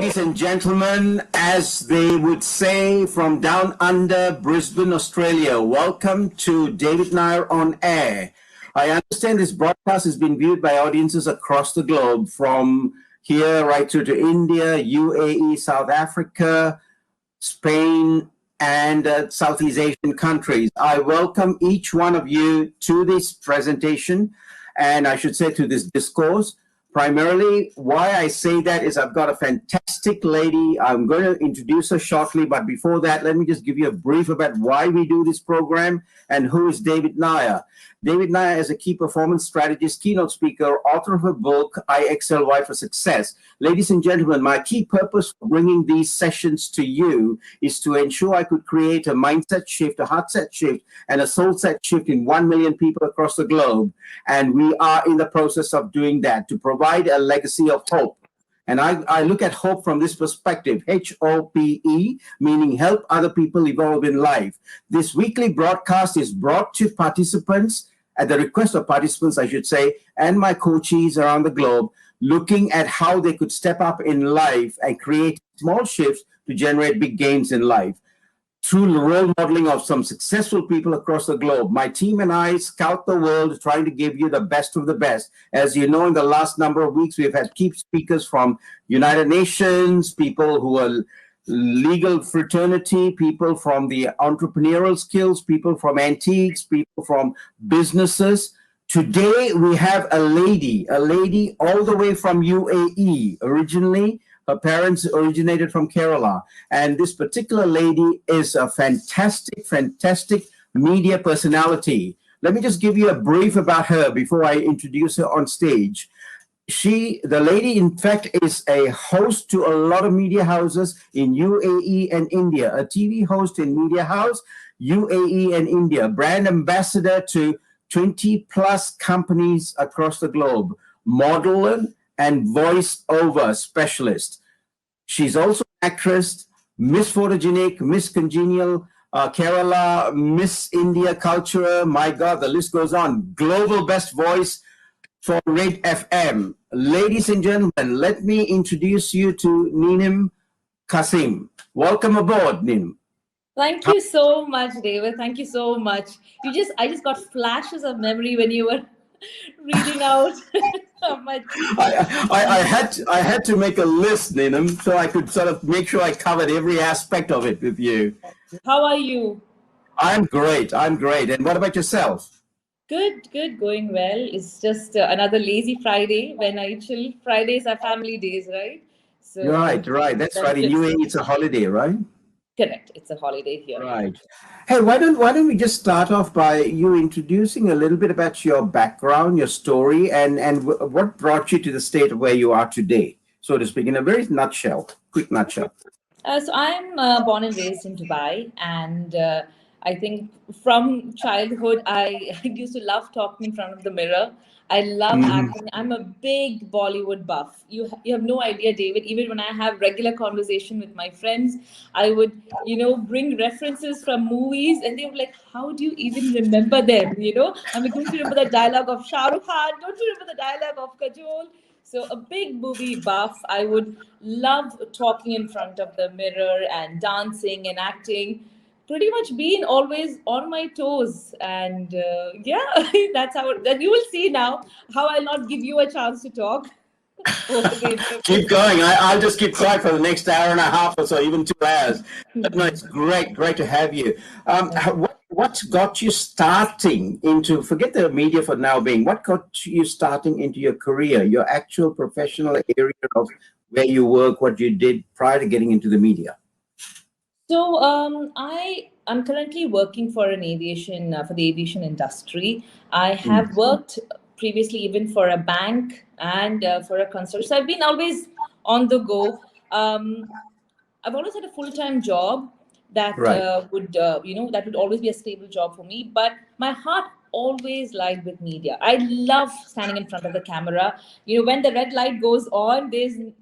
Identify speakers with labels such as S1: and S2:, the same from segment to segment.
S1: Ladies and gentlemen, as they would say from down under Brisbane, Australia, welcome to David Nair on Air. I understand this broadcast has been viewed by audiences across the globe, from here right through to India, UAE, South Africa, Spain, and Southeast Asian countries. I welcome each one of you to this presentation, and I should say to this discourse. Primarily, why I say that is I've got a fantastic lady. I'm going to introduce her shortly, but before that, let me just give you a brief about why we do this program and who is David Nair. David Nair is a key performance strategist, keynote speaker, author of a book, IXLY for Success. Ladies and gentlemen, my key purpose for bringing these sessions to you is to ensure I could create a mindset shift, a heart set shift, and a soul set shift in 1 million people across the globe. And we are in the process of doing that to provide a legacy of hope. And I look at hope from this perspective, HOPE, meaning help other people evolve in life. This weekly broadcast is brought to participants, at the request of participants, I should say, and my coachees around the globe, looking at how they could step up in life and create small shifts to generate big gains in life. Through the role modeling of some successful people across the globe, my team and I scout the world trying to give you the best of the best. As you know, in the last number of weeks, we've had key speakers from United Nations, people who are legal fraternity, people from the entrepreneurial skills, people from antiques, people from businesses. Today, we have a lady all the way from UAE originally. Her parents originated from Kerala. And this particular lady is a fantastic media personality. Let me just give you a brief about her before I introduce her on stage. The lady, in fact, is a host to a lot of media houses in UAE and India, a TV host in Media House, UAE and India, brand ambassador to 20 plus companies across the globe, model and voiceover specialist. She's also an actress, Miss Photogenic, Miss Congenial, Kerala, Miss India Culture. My God, the list goes on. Global best voice for Red FM. Ladies and gentlemen, let me introduce you to Niinin Kassim. Welcome aboard, Niinin.
S2: Thank you so much, David. Thank you so much. I just got flashes of memory when you were reading out.
S1: I had to make a list, Niinin, so I could sort of make sure I covered every aspect of it with you.
S2: How are you?
S1: I'm great. And what about yourself?
S2: Good, going well. It's just another lazy Friday when I chill. Fridays are family days, right? So
S1: right. That's right. In UAE, it's a holiday, right?
S2: Correct. It's a holiday here.
S1: Right. Hey, why don't we just start off by you introducing a little bit about your background, your story, and what brought you to the state of where you are today, so to speak, in a very quick nutshell.
S2: So I'm born and raised in Dubai, and I think from childhood, I used to love talking in front of the mirror. I love acting. I'm a big Bollywood buff. You have no idea, David. Even when I have regular conversation with my friends, I would, bring references from movies, and they were like, "How do you even remember them?" I'm like, "Don't you remember the dialogue of Shah Rukh Khan? Don't you remember the dialogue of Kajol?" So a big movie buff. I would love talking in front of the mirror and dancing and acting. Pretty much being always on my toes, and that's how. Then you will see now how I'll not give you a chance to talk.
S1: Keep going. I'll just keep quiet for the next hour and a half or so, even 2 hours. But no, it's great to have you. What got you starting into? Forget the media for now. What got you starting into your career, your actual professional area of where you work, what you did prior to getting into the media?
S2: So I'm currently working for the aviation industry. I have worked previously even for a bank and for a consultant. So I've been always on the go. I've always had a full-time job that would always be a stable job for me. But my heart always lied with media. I love standing in front of the camera. When the red light goes on,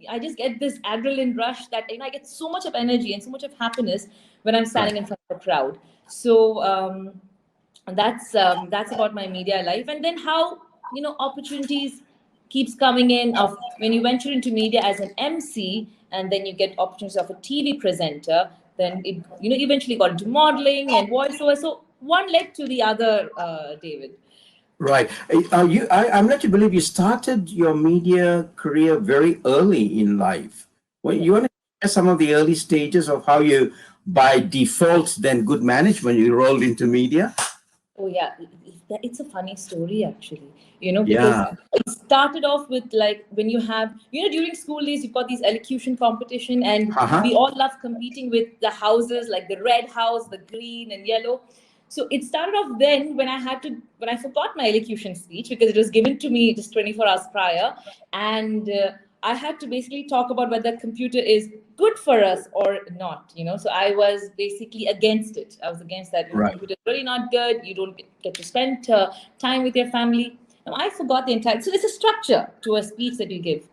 S2: I just get this adrenaline rush that I get so much of energy and so much of happiness when I'm standing in front of a crowd. So that's about my media life. And then how opportunities keeps coming in of when you venture into media as an MC, and then you get opportunities of a TV presenter. Then it, eventually got into modeling and voiceover. So one led to the other, David.
S1: Right. I'm led to believe you started your media career very early in life. Well, you want to share some of the early stages of how you, by default, then good management, you rolled into media?
S2: Oh yeah, it's a funny story actually. Because it started off with like when you have, during school days, you've got these elocution competition, and we all love competing with the houses, like the red house, the green and yellow. So it started off then when I forgot my elocution speech because it was given to me just 24 hours prior. And I had to basically talk about whether computer is good for us or not, So I was basically against it. I was against that. Computer is really not good. You don't get to spend time with your family. Now, I forgot the entire, so there's a structure to a speech that you give.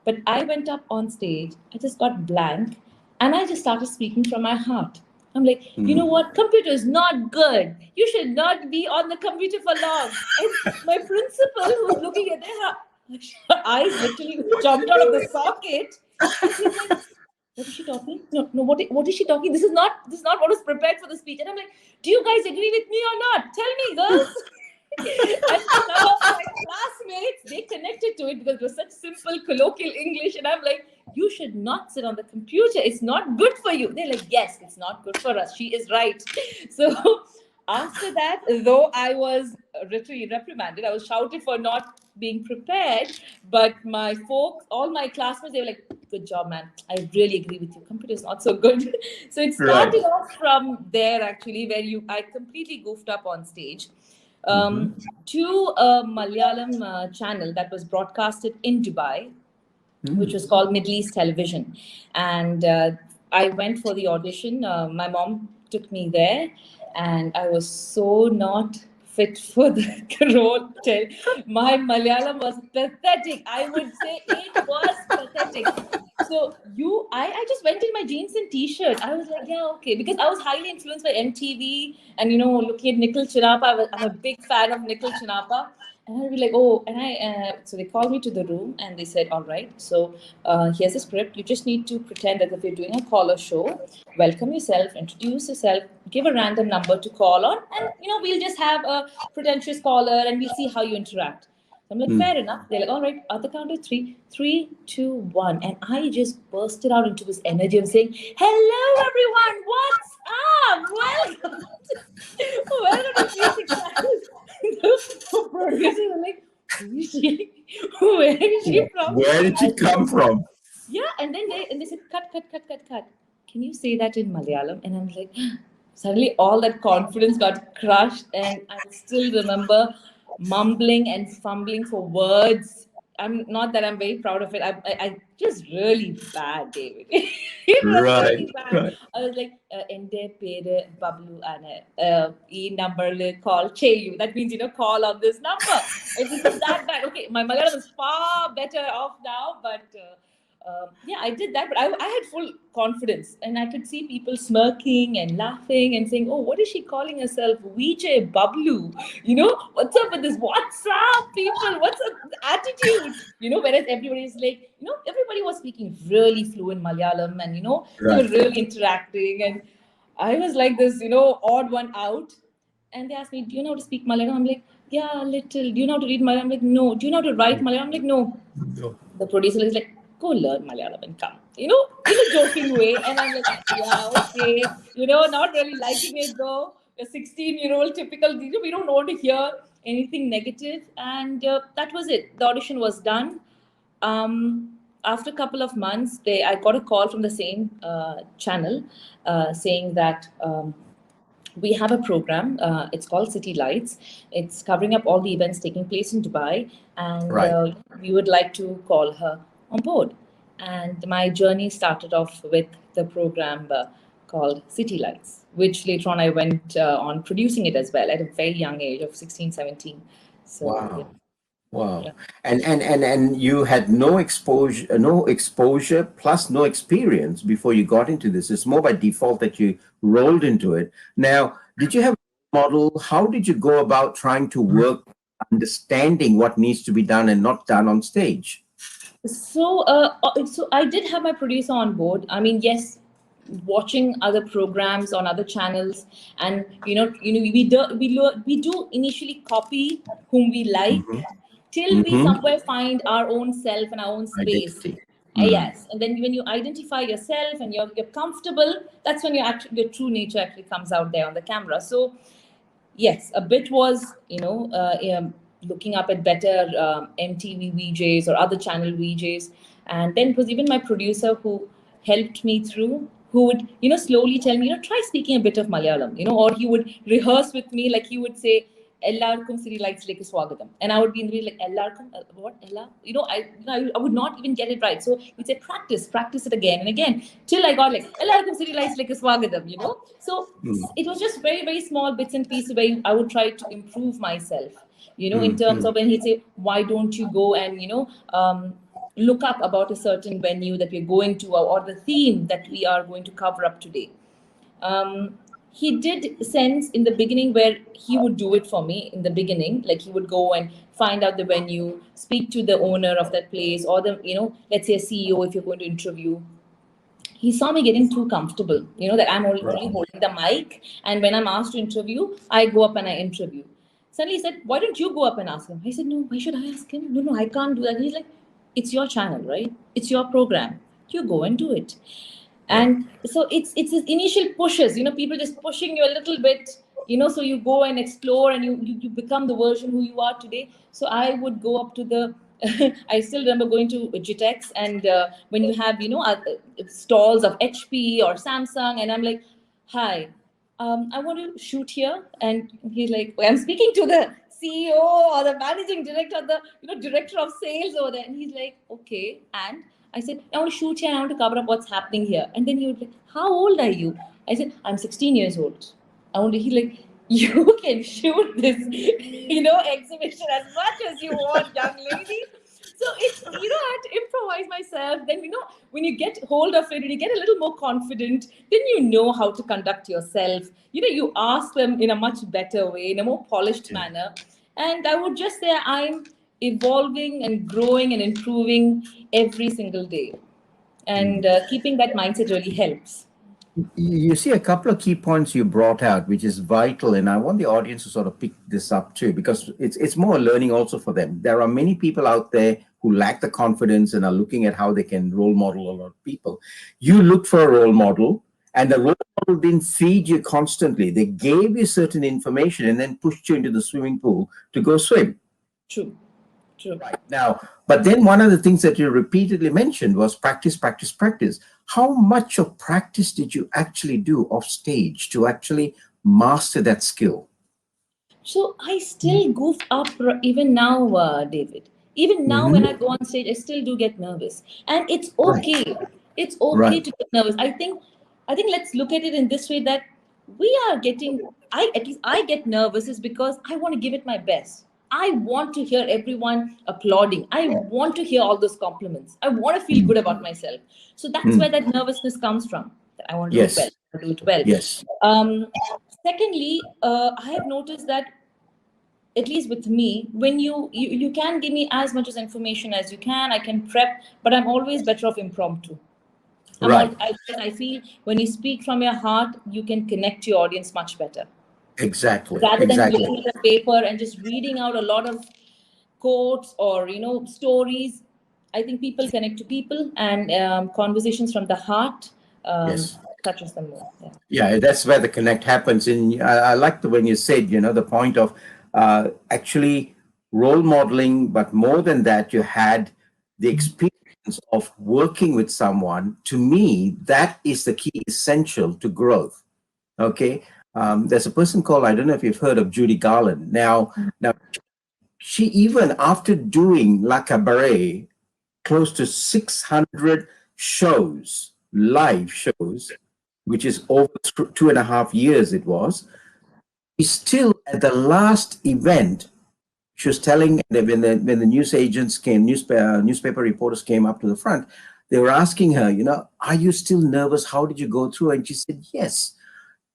S2: But I went up on stage, I just got blank, and I just started speaking from my heart. I'm like, you know what? Computer is not good. You should not be on the computer for long. And my principal, who's looking at her eyes literally jumped out of the socket. And she's like, what is she talking? No, what is she talking? This is not what was prepared for the speech. And I'm like, do you guys agree with me or not? Tell me, girls. And some of my classmates, they connected to it because it was such simple colloquial English. And I'm like, you should not sit on the computer. It's not good for you. They're like, yes, it's not good for us. She is right. So after that, though I was literally reprimanded, I was shouted for not being prepared. But my folks, all my classmates, they were like, good job, man. I really agree with you. Computer is not so good. So it started off from there, actually, where I completely goofed up on stage. To a Malayalam channel that was broadcasted in Dubai, which was called Middle East Television. And I went for the audition. My mom took me there, and I was so not fit for the role. My Malayalam was pathetic. I would say it was pathetic. So I just went in my jeans and t-shirt. I was like, yeah, okay. Because I was highly influenced by MTV and, looking at Nikhil Chinappa. I'm a big fan of Nikhil Chinappa. And I'd be like, oh, and so they called me to the room and they said, all right, so here's a script. You just need to pretend as if you're doing a caller show, welcome yourself, introduce yourself, give a random number to call on, and, we'll just have a pretentious caller and we'll see how you interact. So I'm like, fair enough. They're like, all right, at the count of 3, 3, 2, 1. And I just bursted out into this energy of saying, hello, everyone. What's up? Welcome. Welcome to Music Channel. Producers are like, who is she? Where is she from?
S1: Where did she come from?
S2: Yeah, and then they said, cut. Can you say that in Malayalam? And I'm like, suddenly all that confidence got crushed. And I still remember mumbling and fumbling for words. I'm not that I'm very proud of it. I just really bad, David. It was really bad. Right. I was like, Ende pere Bablu ane e number call cheyu. That means call on this number. It was that bad. Okay, my Malayalam is far better off now, but yeah, I did that. But I had full confidence, and I could see people smirking and laughing and saying, "Oh, what is she calling herself? Vijay Bablu? What's up with this? What's up, people? What's up with the attitude? Whereas everybody is like, everybody was speaking really fluent Malayalam, and they were really interacting, and I was like this, odd one out. And they asked me, "Do you know how to speak Malayalam?" I'm like, "Yeah, a little." "Do you know how to read Malayalam?" I'm like, "No." "Do you know how to write Malayalam?" I'm like, "No." The producer is like, "Go learn Malayalam and come," in a joking way. And I'm like, yeah, okay. Not really liking it though. A 16-year-old typical, we don't want to hear anything negative. And that was it. The audition was done. After a couple of months, I got a call from the same channel saying that we have a program. It's called City Lights. It's covering up all the events taking place in Dubai. And we would like to call her on board. And my journey started off with the program called City Lights, which later on I went on producing it as well at a very young age of 16, 17. So,
S1: wow.
S2: Yeah.
S1: Wow. Yeah. And you had no exposure plus no experience before you got into this. It's more by default that you rolled into it. Now, did you have a model? How did you go about trying to work, understanding what needs to be done and not done on stage?
S2: So I did have my producer on board. I mean, yes, watching other programs on other channels, and we do initially copy whom we like,
S1: Mm-hmm.
S2: till we
S1: Mm-hmm.
S2: somewhere find our own self and our own space.
S1: Identity. Mm.
S2: Yes, and then when you identify yourself and you're comfortable, that's when your true nature actually comes out there on the camera. So yes, a bit was, looking up at better MTV VJs or other channel VJs. And then it was even my producer who helped me through, who would, slowly tell me, try speaking a bit of Malayalam, or he would rehearse with me, like he would say, Ellarkum City Lights Lake Swagatham. And I would be in the like, Ellarkum, what? Ella? I would not even get it right. So he'd say, practice it again and again, till I got like, Ellarkum City Lights Lake Swagatham. So it was just very, very small bits and pieces where I would try to improve myself, in terms of when he'd say, why don't you go and, look up about a certain venue that we're going to, or the theme that we are going to cover up today. He did sense in the beginning where he would do it for me in the beginning, like he would go and find out the venue, speak to the owner of that place, or let's say a CEO if you're going to interview. He saw me getting too comfortable, that I'm only holding the mic, and when I'm asked to interview, I go up and I interview. Suddenly he said, why don't you go up and ask him? I said, no, why should I ask him? No, I can't do that. And he's like, it's your channel, right? It's your program. You go and do it. And so it's this initial pushes, people just pushing you a little bit, so you go and explore and you become the version who you are today. So I would go up to the, I still remember going to Jitex, and when you have, stalls of HP or Samsung, and I'm like, hi, I want to shoot here. And he's like, I'm speaking to the CEO or the managing director, the director of sales over there. And he's like, okay. And I said, I want to shoot here and I want to cover up what's happening here. And then he would be like, how old are you? I said, I'm 16 years old. He's like, you can shoot this, exhibition as much as you want, young lady. So it's, I had to improvise myself. Then, when you get hold of it and you get a little more confident, then you know how to conduct yourself. You ask them in a much better way, in a more polished manner. And I would just say I'm evolving and growing and improving every single day. And keeping that mindset really helps.
S1: You see a couple of key points you brought out, which is vital, and I want the audience to sort of pick this up too, because it's more learning also for them. There are many people out there who lack the confidence and are looking at how they can role model a lot of people. You looked for a role model, and the role model didn't feed you constantly. They gave you certain information and then pushed you into the swimming pool to go swim.
S2: True.
S1: Right. Now, but then one of the things that you repeatedly mentioned was practice, practice, practice. How much of practice did you actually do off stage to actually master that skill?
S2: So I still goof up even now, David. Even now when I go on stage, I still do get nervous. And it's okay. Right. It's okay to get nervous. I think let's look at it in this way, that at least I get nervous is because I want to give it my best. I want to hear everyone applauding. I want to hear all those compliments. I want to feel good about myself. So that's where that nervousness comes from. That I want to do it well.
S1: Yes.
S2: Secondly, I have noticed that, at least with me, when you can give me as much as information as you can, I can prep, but I'm always better off impromptu. I feel when you speak from your heart, you can connect to your audience much better.
S1: Exactly.
S2: Rather than looking at a paper and just reading out a lot of quotes or stories, I think people connect to people, and conversations from the heart touches them more.
S1: Yeah, that's where the connect happens. And I like when you said, the point of actually role modeling, but more than that, you had the experience of working with someone. To me, that is the key essential to growth. Okay. There's a person called, I don't know if you've heard of Judy Garland. Now, she, even after doing La Cabaret, close to 600 shows, live shows, which is over 2.5 years it was, she's still at the last event, she was telling that when the news agents came, newspaper reporters came up to the front, they were asking her, are you still nervous? How did you go through? And she said, yes.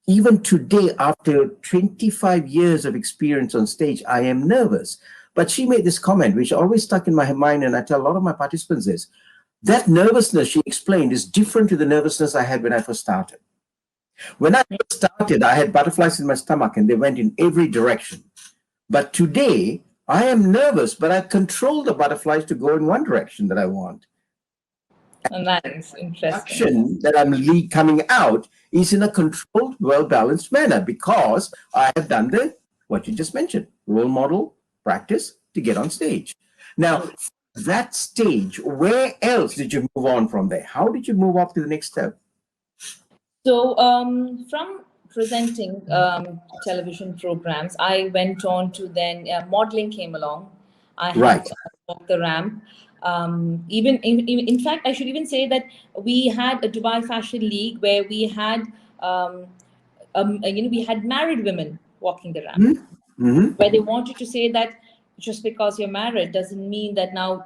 S1: Even today, after 25 years of experience on stage, I am nervous. But she made this comment, which always stuck in my mind, and I tell a lot of my participants is, that nervousness, she explained, is different to the nervousness I had when I first started. When I first started, I had butterflies in my stomach and they went in every direction. But today, I am nervous, but I control the butterflies to go in one direction that I want.
S2: Nice, interesting.
S1: Action that I'm coming out is in a controlled, well-balanced manner because I have done what you just mentioned, role model, practice to get on stage. Now, that stage, where else did you move on from there? How did you move up to the next step?
S2: So from presenting television programs, I went on to then modeling came along. I had walked the ramp. In fact, I should even say that we had a Dubai Fashion League where we had, we had married women walking the ramp, where they wanted to say that just because you're married doesn't mean that now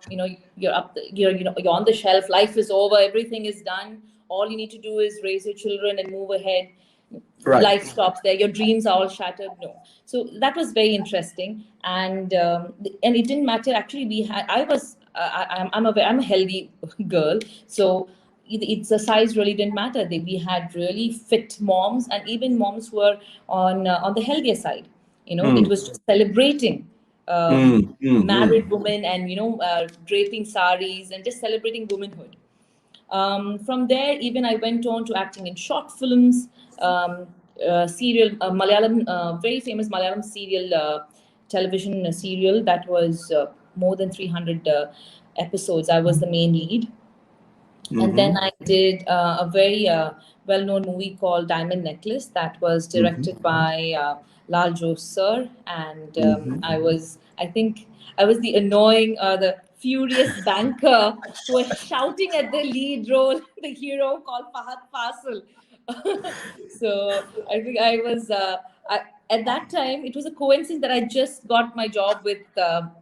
S2: you're on the shelf. Life is over. Everything is done. All you need to do is raise your children and move ahead. Life stops there. Your dreams are all shattered. No. So that was very interesting, and it didn't matter. Actually, I'm a healthy girl, so it's the size really didn't matter. We had really fit moms, and even moms who were on the healthier side. It was just celebrating married women and draping saris and just celebrating womanhood. From there, even I went on to acting in short films, serial, Malayalam, very famous Malayalam serial, television serial that was more than 300 episodes. I was the main lead. And then I did a very well-known movie called Diamond Necklace that was directed by Lal Jose sir. And I think I was the annoying, the furious banker who was shouting at the lead role, the hero called Fahad Fasil. So I think I was, at that time, it was a coincidence that I just got my job with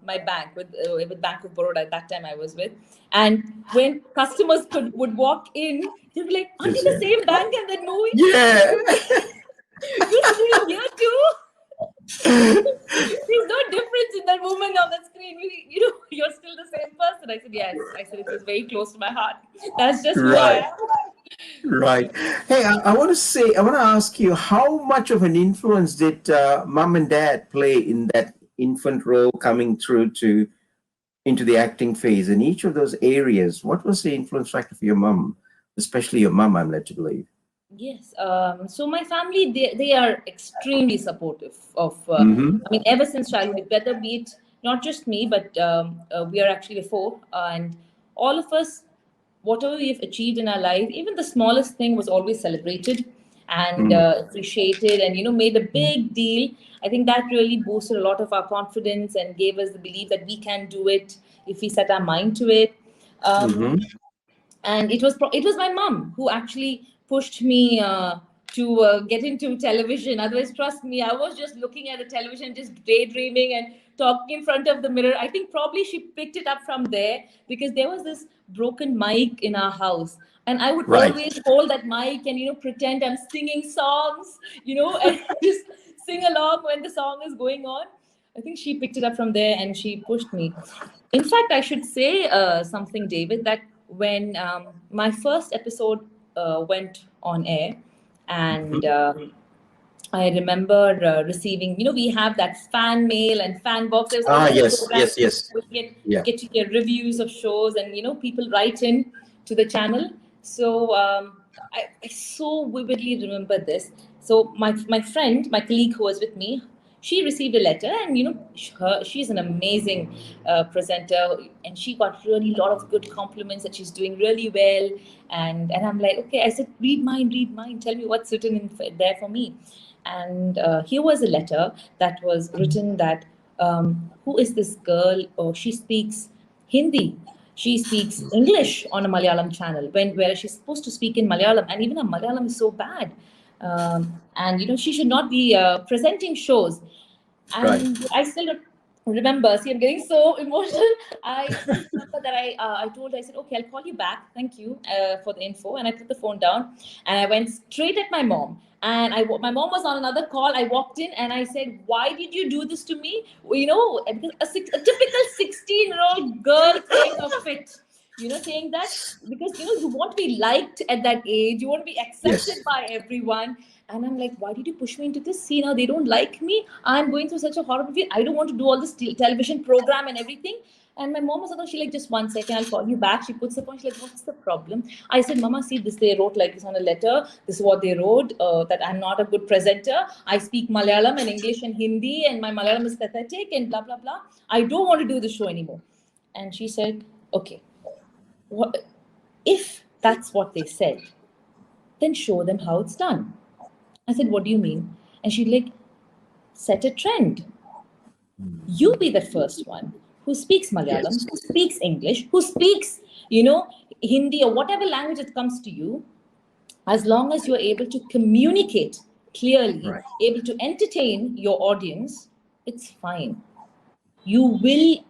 S2: my bank, with Bank of Baroda. At that time I was with. And when customers would walk in, they'd be like, aren't you the same bank in that movie?
S1: Yeah.
S2: You're still here too? There's no difference in that woman on the screen. You're still the same person. I said, yes. I said, it was very close to my heart. That's just who I am.
S1: Right. Hey, I want to ask you, how much of an influence did mom and dad play in that infant role coming through into the acting phase? In each of those areas, what was the influence factor for your mom, especially your mom, I'm led to believe?
S2: Yes. So my family, they are extremely supportive of, I mean, ever since childhood, whether be it not just me, but we are actually four, and all of us, whatever we've achieved in our life, even the smallest thing was always celebrated and appreciated and, made a big deal. I think that really boosted a lot of our confidence and gave us the belief that we can do it if we set our mind to it. And it was my mom who actually pushed me to get into television. Otherwise, trust me, I was just looking at the television, just daydreaming and talking in front of the mirror. I think probably she picked it up from there because there was this broken mic in our house. And I would always hold that mic and, pretend I'm singing songs, and just sing along when the song is going on. I think she picked it up from there and she pushed me. In fact, I should say something, David, that when my first episode went on air, and I remember receiving, we have that fan mail and fan box.
S1: Yes.
S2: We get to get reviews of shows and, people write in to the channel. So I so vividly remember this. So my friend, my colleague who was with me, she received a letter, and she's an amazing presenter, and she got really a lot of good compliments that she's doing really well. And I'm like, okay, I said, read mine, tell me what's written in there for me. And here was a letter that was written that who is this girl? Oh, she speaks Hindi. She speaks English on a Malayalam channel where she's supposed to speak in Malayalam, and even her Malayalam is so bad. And she should not be presenting shows. And I said, remember, see, I'm getting so emotional. I remember that I told her, I said, okay, I'll call you back. Thank you for the info. And I put the phone down and I went straight at my mom. And my mom was on another call. I walked in and I said, why did you do this to me? Well, you know, because a typical 16-year-old girl throwing a fit. You know, saying that because, you know, you want to be liked at that age. You want to be accepted
S1: Yes.
S2: by everyone. And I'm like, why did you push me into this? See, now they don't like me. I'm going through such a horrible feel. I don't want to do all this television program and everything. And my mom was like, she like, just 1 second, I'll call you back. She puts the phone. She's like, what's the problem? I said, Mama, see, this they wrote like this on a letter. This is what they wrote, that I'm not a good presenter. I speak Malayalam and English and Hindi, and my Malayalam is pathetic and blah, blah, blah. I don't want to do the show anymore. And she said, okay, if that's what they said, then show them how it's done. I said, what do you mean? And she'd like, set a trend. You be the first one who speaks Malayalam,
S1: Yes.
S2: who speaks English, who speaks, you know, Hindi or whatever language it comes to you. As long as you're able to communicate clearly,
S1: Right.
S2: able to entertain your audience, it's fine. You will,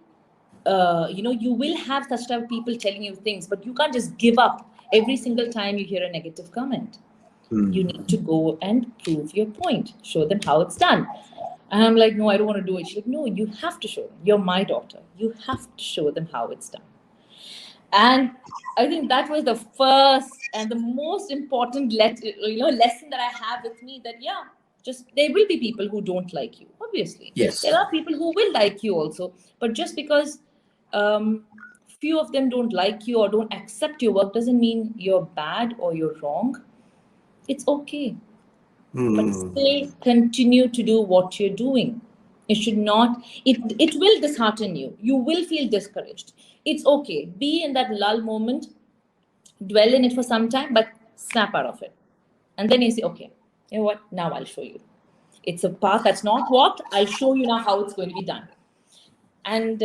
S2: you will have such type of people telling you things, but you can't just give up every single time you hear a negative comment. You need to go and prove your point, show them how it's done. And I'm like, no, I don't want to do it. She's like, no, you have to show them. You're my daughter. You have to show them how it's done. And I think that was the first and the most important lesson that I have with me, that just there will be people who don't like you, obviously.
S1: Yes.
S2: There are people who will like you also, but just because few of them don't like you or don't accept your work doesn't mean you're bad or you're wrong. It's okay. But still continue to do what you're doing. It should not, it will dishearten you. You will feel discouraged. It's okay. Be in that lull moment, dwell in it for some time, but snap out of it. And then you say, okay, you know what? Now I'll show you. It's a path that's not walked. I'll show you now how it's going to be done. And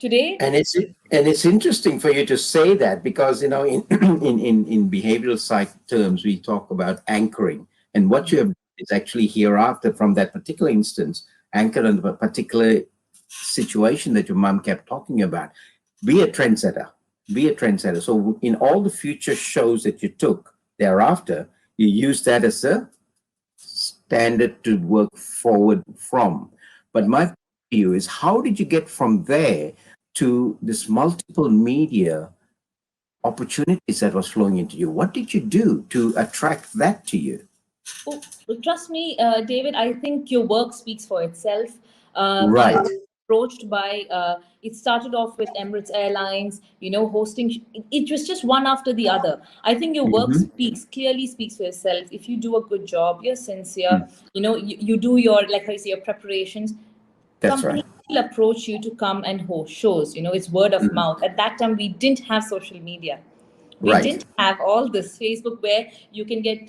S2: today.
S1: And it's interesting for you to say that, because, you know, in behavioral psych terms, we talk about anchoring. And what you have is actually hereafter, from that particular instance, anchored on a particular situation that your mom kept talking about. Be a trendsetter. Be a trendsetter. So in all the future shows that you took thereafter, you use that as a standard to work forward from. But my question to you is, how did you get from there to this multiple media opportunities that was flowing into you? What did you do to attract that to you?
S2: Oh, trust me, David, I think your work speaks for itself.
S1: Right.
S2: I was approached by, it started off with Emirates Airlines, you know, hosting. It was just one after the other. I think your work clearly speaks for yourself. If you do a good job, you're sincere, you know, you do your, like I say, your preparations.
S1: That's
S2: Companies
S1: right.
S2: will approach you to come and host shows. You know, it's word of mouth. At that time, we didn't have social media. We
S1: Right.
S2: didn't have all this Facebook where you can get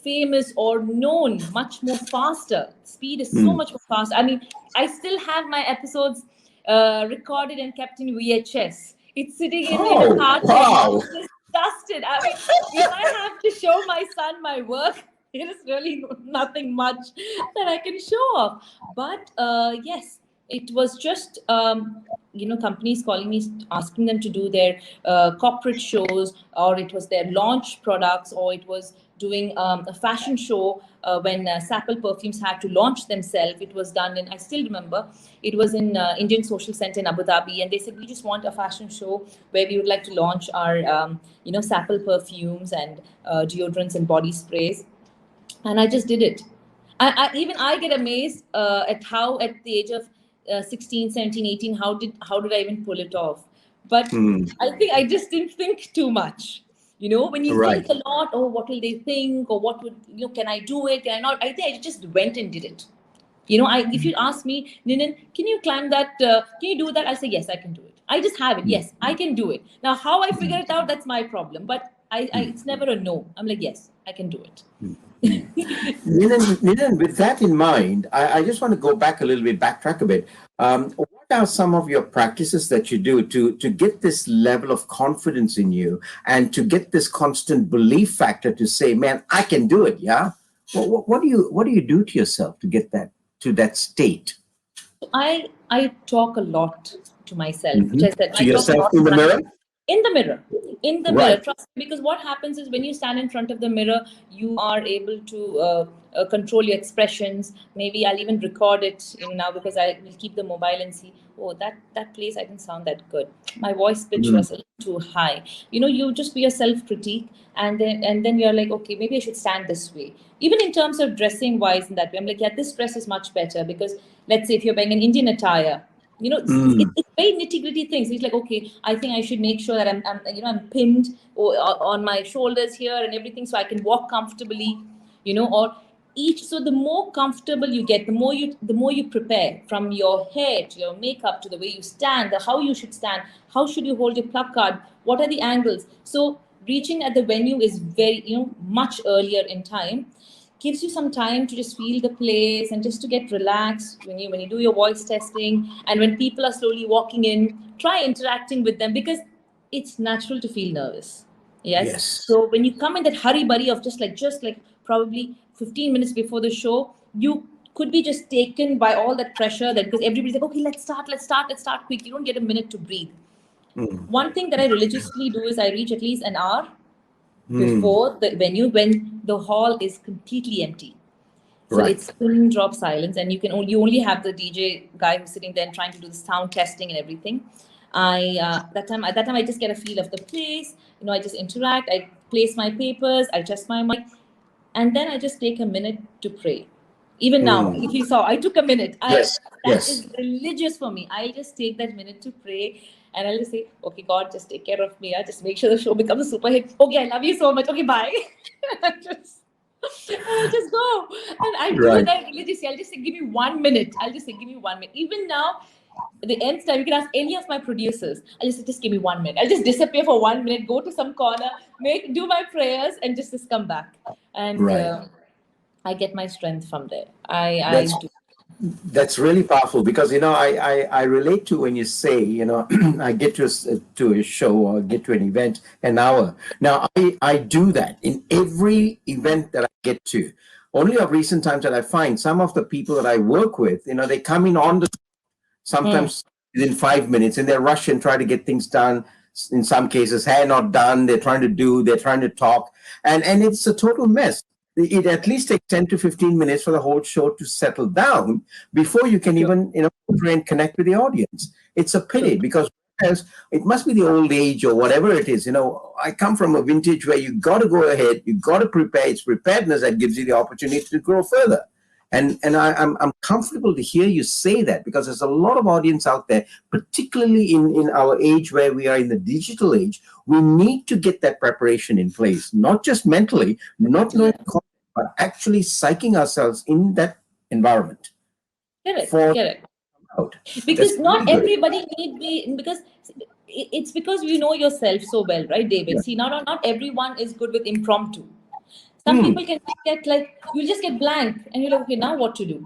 S2: famous or known much more faster. Speed is so much more fast. I mean, I still have my episodes recorded and kept in VHS. It's sitting in a carton.
S1: Wow.
S2: It's just dusted. I mean, if I have to show my son my work, there is really nothing much that I can show off. But yes, it was just companies calling me, asking them to do their corporate shows, or it was their launch products, or it was doing a fashion show when Sapple perfumes had to launch themselves. It was done in, I still remember, it was in Indian Social Center in Abu Dhabi, and they said, we just want a fashion show where we would like to launch our Sapple perfumes and deodorants and body sprays. And I just did it. I get amazed at how at the age of 16, 17, 18, how did I even pull it off? But I think I just didn't think too much. You know, when you think a lot, oh, what will they think? Or what would, can I do it? Can I not? I think I just went and did it. You know, if you ask me, Niinin, can you climb that? Can you do that? I say, yes, I can do it. I just have it. Yes, I can do it. Now, how I figure it out, that's my problem. But it's never a no. I'm like, yes, I can do it.
S1: Niinin, with that in mind, I just want to go back a little bit, backtrack a bit. What are some of your practices that you do to get this level of confidence in you and to get this constant belief factor to say, man, I can do it, yeah? What do you do to yourself to get that to that state?
S2: I talk a lot to myself, which I said.
S1: To
S2: I talk a
S1: yourself
S2: lot
S1: in the mirror?
S2: in the mirror. In the mirror,
S1: Right.
S2: trust me, because what happens is when you stand in front of the mirror, you are able to control your expressions. Maybe I'll even record it, now, because I will keep the mobile and see, oh, that place I didn't sound that good, my voice pitch was a little too high. You just be a self critique, and then you're like, okay, maybe I should stand this way. Even in terms of dressing wise, in that way, I'm like, yeah, this dress is much better, because let's say if you're wearing an Indian attire, it's very nitty gritty things. It's like, okay, I think I should make sure that I'm pinned on my shoulders here and everything, so I can walk comfortably, or each. So the more comfortable you get, the more you prepare, from your hair to your makeup to the way you stand, how you should stand, how should you hold your placard, what are the angles. So reaching at the venue is very, much earlier in time, gives you some time to just feel the place and just to get relaxed when you do your voice testing, and when people are slowly walking in, try interacting with them, because it's natural to feel nervous. Yes.
S1: Yes.
S2: So when you come in that hurry burry of just like probably 15 minutes before the show, you could be just taken by all that pressure, that because everybody's like, okay, let's start quick. You don't get a minute to breathe. One thing that I religiously do is I reach at least an hour before the venue, when the hall is completely empty. So
S1: Right.
S2: it's pin drop silence, and you only have the DJ guy who's sitting there and trying to do the sound testing and everything. At that time I just get a feel of the place. I just interact. I place my papers. I adjust my mic, and then I just take a minute to pray. Even now, if you saw, I took a minute.
S1: Yes.
S2: That
S1: Yes.
S2: is religious for me. I just take that minute to pray, and I'll just say, "Okay, God, just take care of me. I just make sure the show becomes a super hit. Okay, I love you so much. Okay, bye." just, I just go, and I do
S1: Right.
S2: that religiously. I'll just say, "Give me 1 minute." I'll just say, "Give me 1 minute." Even now, the nth time, you can ask any of my producers. I'll just give me 1 minute. I'll just disappear for 1 minute, go to some corner, do my prayers, and just come back. And
S1: Right.
S2: I get my strength from there. I
S1: That's
S2: do.
S1: That's really powerful, because I relate to when you say, I get to a show or get to an event an hour. Now I do that in every event that I get to. Only of recent times that I find some of the people that I work with, they come in on the
S2: Mm.
S1: sometimes within 5 minutes, and they rush and try to get things done. In some cases, hair not done. They're trying to talk, and it's a total mess. It at least takes 10 to 15 minutes for the whole show to settle down before you can
S2: True.
S1: even try and connect with the audience. It's a pity,
S2: True.
S1: because it must be the old age or whatever it is. I come from a vintage where you got to go ahead, you got to prepare. It's preparedness that gives you the opportunity to grow further. And I'm comfortable to hear you say that, because there's a lot of audience out there, particularly in our age where we are in the digital age. We need to get that preparation in place, not just mentally, not knowing content, but actually psyching ourselves in that environment
S2: Correct.
S1: for
S2: Correct.
S1: out. That's
S2: Because
S1: really
S2: not
S1: good.
S2: everybody need be, because it's because you know yourself so well, right, David?
S1: Yeah.
S2: See, not everyone is good with impromptu. Some people can get like, you'll just get blank, and you're like, okay, now what to do?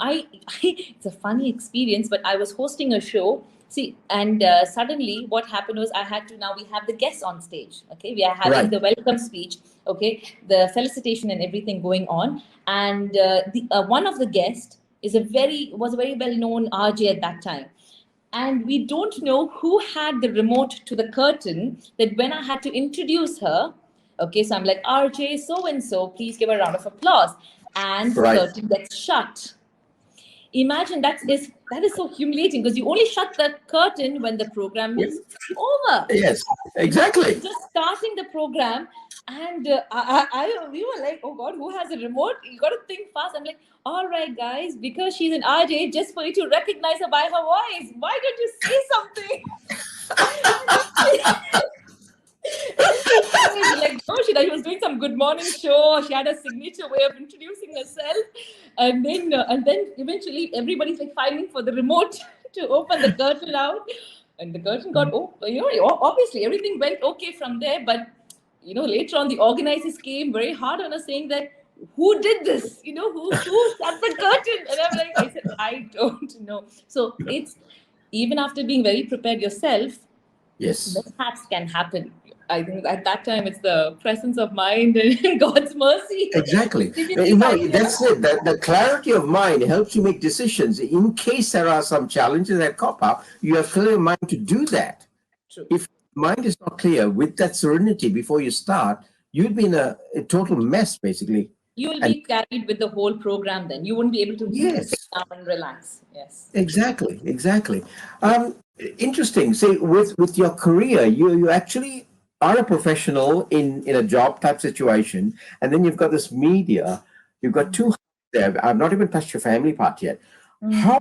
S2: It's a funny experience, but I was hosting a show. See, and suddenly what happened was, now we have the guests on stage. Okay, we are having
S1: Right.
S2: the welcome speech. Okay, the felicitation and everything going on, and the one of the guests was a very well known RJ at that time, and we don't know who had the remote to the curtain, that when I had to introduce her, okay, so I'm like, RJ so and so, please give a round of applause, and the
S1: Right.
S2: curtain gets shut. Imagine that is so humiliating, because you only shut the curtain when the program is over.
S1: Yes. Exactly.
S2: Just starting the program, and we were like, oh God, who has a remote? You got to think fast. I'm like, all right, guys, because she's an RJ, just for you to recognize her by her voice. Why don't you say something? Like, no, she was doing some good morning show. She had a signature way of introducing herself, and then eventually everybody's like fighting for the remote to open the curtain out, and the curtain got obviously everything went okay from there, but later on the organizers came very hard on us, saying that who did this, who shut the curtain, and I said, I don't know. So it's, even after being very prepared yourself,
S1: Yes.
S2: mishaps can happen. I think at that time it's the presence of mind and God's mercy.
S1: Exactly.
S2: Immediately
S1: That's it. The clarity of mind helps you make decisions. In case there are some challenges that pop up, you have clear mind to do that.
S2: True.
S1: If mind is not clear with that serenity before you start, you'd be in a total mess, basically.
S2: You will
S1: And
S2: be carried with the whole program then. You wouldn't be able to sit
S1: yes,
S2: down and relax. Yes.
S1: exactly, exactly. Interesting. See, with your career, you actually are a professional in a job type situation, and then you've got this media. You've got two there. I've not even touched your family part yet. How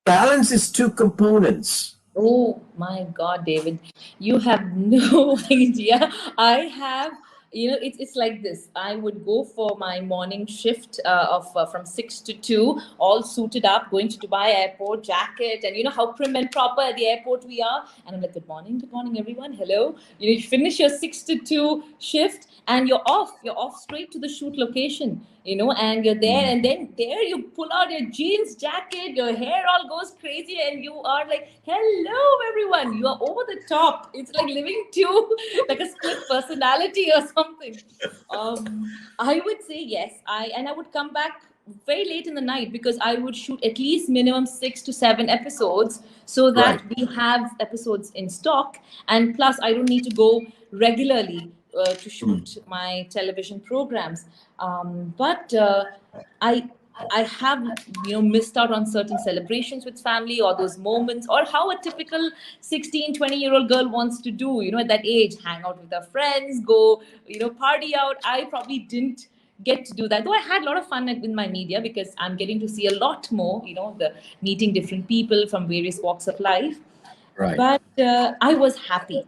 S1: balance is two components?
S2: Oh my God, David, you have no idea. I have, it's like this. I would go for my morning shift of from 6 to 2, all suited up, going to Dubai airport, jacket, and you know how prim and proper at the airport we are. And I'm like, good morning, everyone. Hello. You finish your 6 to 2 shift, and you're off. You're off straight to the shoot location. And you're there, and then there you pull out your jeans jacket, your hair all goes crazy, and you are like, hello, everyone. You are over the top. It's like living two, like a split personality or something. I would say yes. I would come back very late in the night because I would shoot at least minimum 6 to 7 episodes so that
S1: Right.
S2: we have episodes in stock. And plus, I don't need to go regularly to shoot my television programs. But I have missed out on certain celebrations with family or those moments or how a typical 16-20-year-old girl wants to do at that age, hang out with her friends, go party out. I probably didn't get to do that, though I had a lot of fun in my media because I'm getting to see a lot more, the meeting different people from various walks of life.
S1: Right.
S2: But I was happy,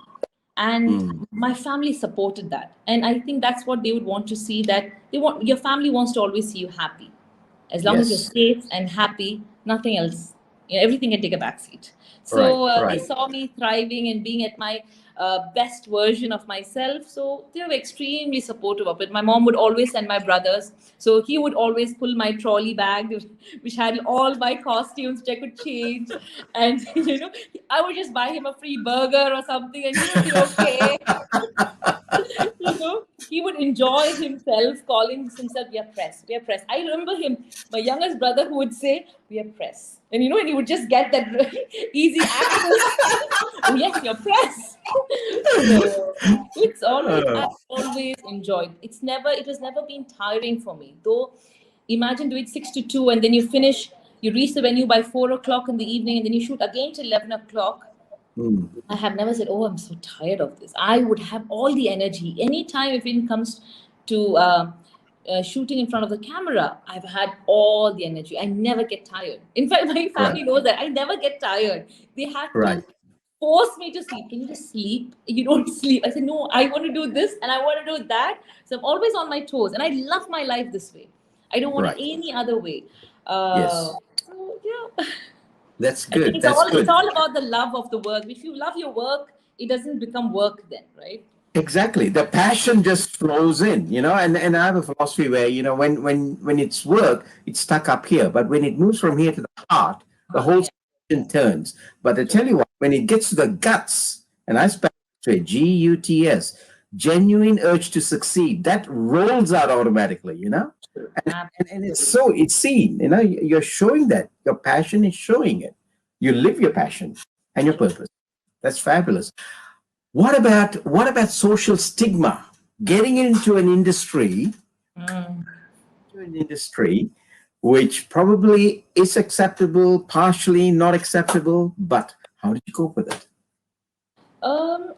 S2: and my family supported that, and I think that's what they would want to see, that your family wants to always see you happy. As long as you're
S1: Yes.
S2: safe and happy, nothing else, everything can take a backseat.
S1: Right.
S2: So they
S1: Right.
S2: saw me thriving and being at my best version of myself. So they were extremely supportive of it. My mom would always send my brothers. So he would always pull my trolley bag, which had all my costumes, which I could change. And, I would just buy him a free burger or something, and he would be okay. He would enjoy himself, calling himself, we are press, we are press. I remember him, my youngest brother, who would say, we are press. And and he would just get that easy accent. Oh yes, you're press. So it's always, I always enjoyed. It has never been tiring for me. Though imagine doing 6 to 2 and then you finish, you reach the venue by 4 o'clock in the evening, and then you shoot again till 11 o'clock. I have never said, oh, I'm so tired of this. I would have all the energy. Anytime if it comes to shooting in front of the camera, I've had all the energy. I never get tired. In fact, my family knows that. I never get tired. They had to force me to sleep. Can you just sleep? You don't sleep. I said, no, I want to do this and I want to do that. So I'm always on my toes. And I love my life this way. I don't want it any other way.
S1: Yes.
S2: So, yeah.
S1: That's
S2: I think
S1: good. That's good.
S2: it's all about the love of the work. If you love your work, it doesn't become work then, right?
S1: Exactly. The passion just flows in, and I have a philosophy where, when it's work, it's stuck up here. But when it moves from here to the heart, the whole situation turns. But I tell you what, when it gets to the guts, and I spell it GUTS, genuine urge to succeed, that rolls out automatically, and it's seen, you're showing that your passion is showing it. You live your passion and your purpose. That's fabulous. What about social stigma? Getting into an industry, which probably is acceptable, partially not acceptable, but how did you cope with it?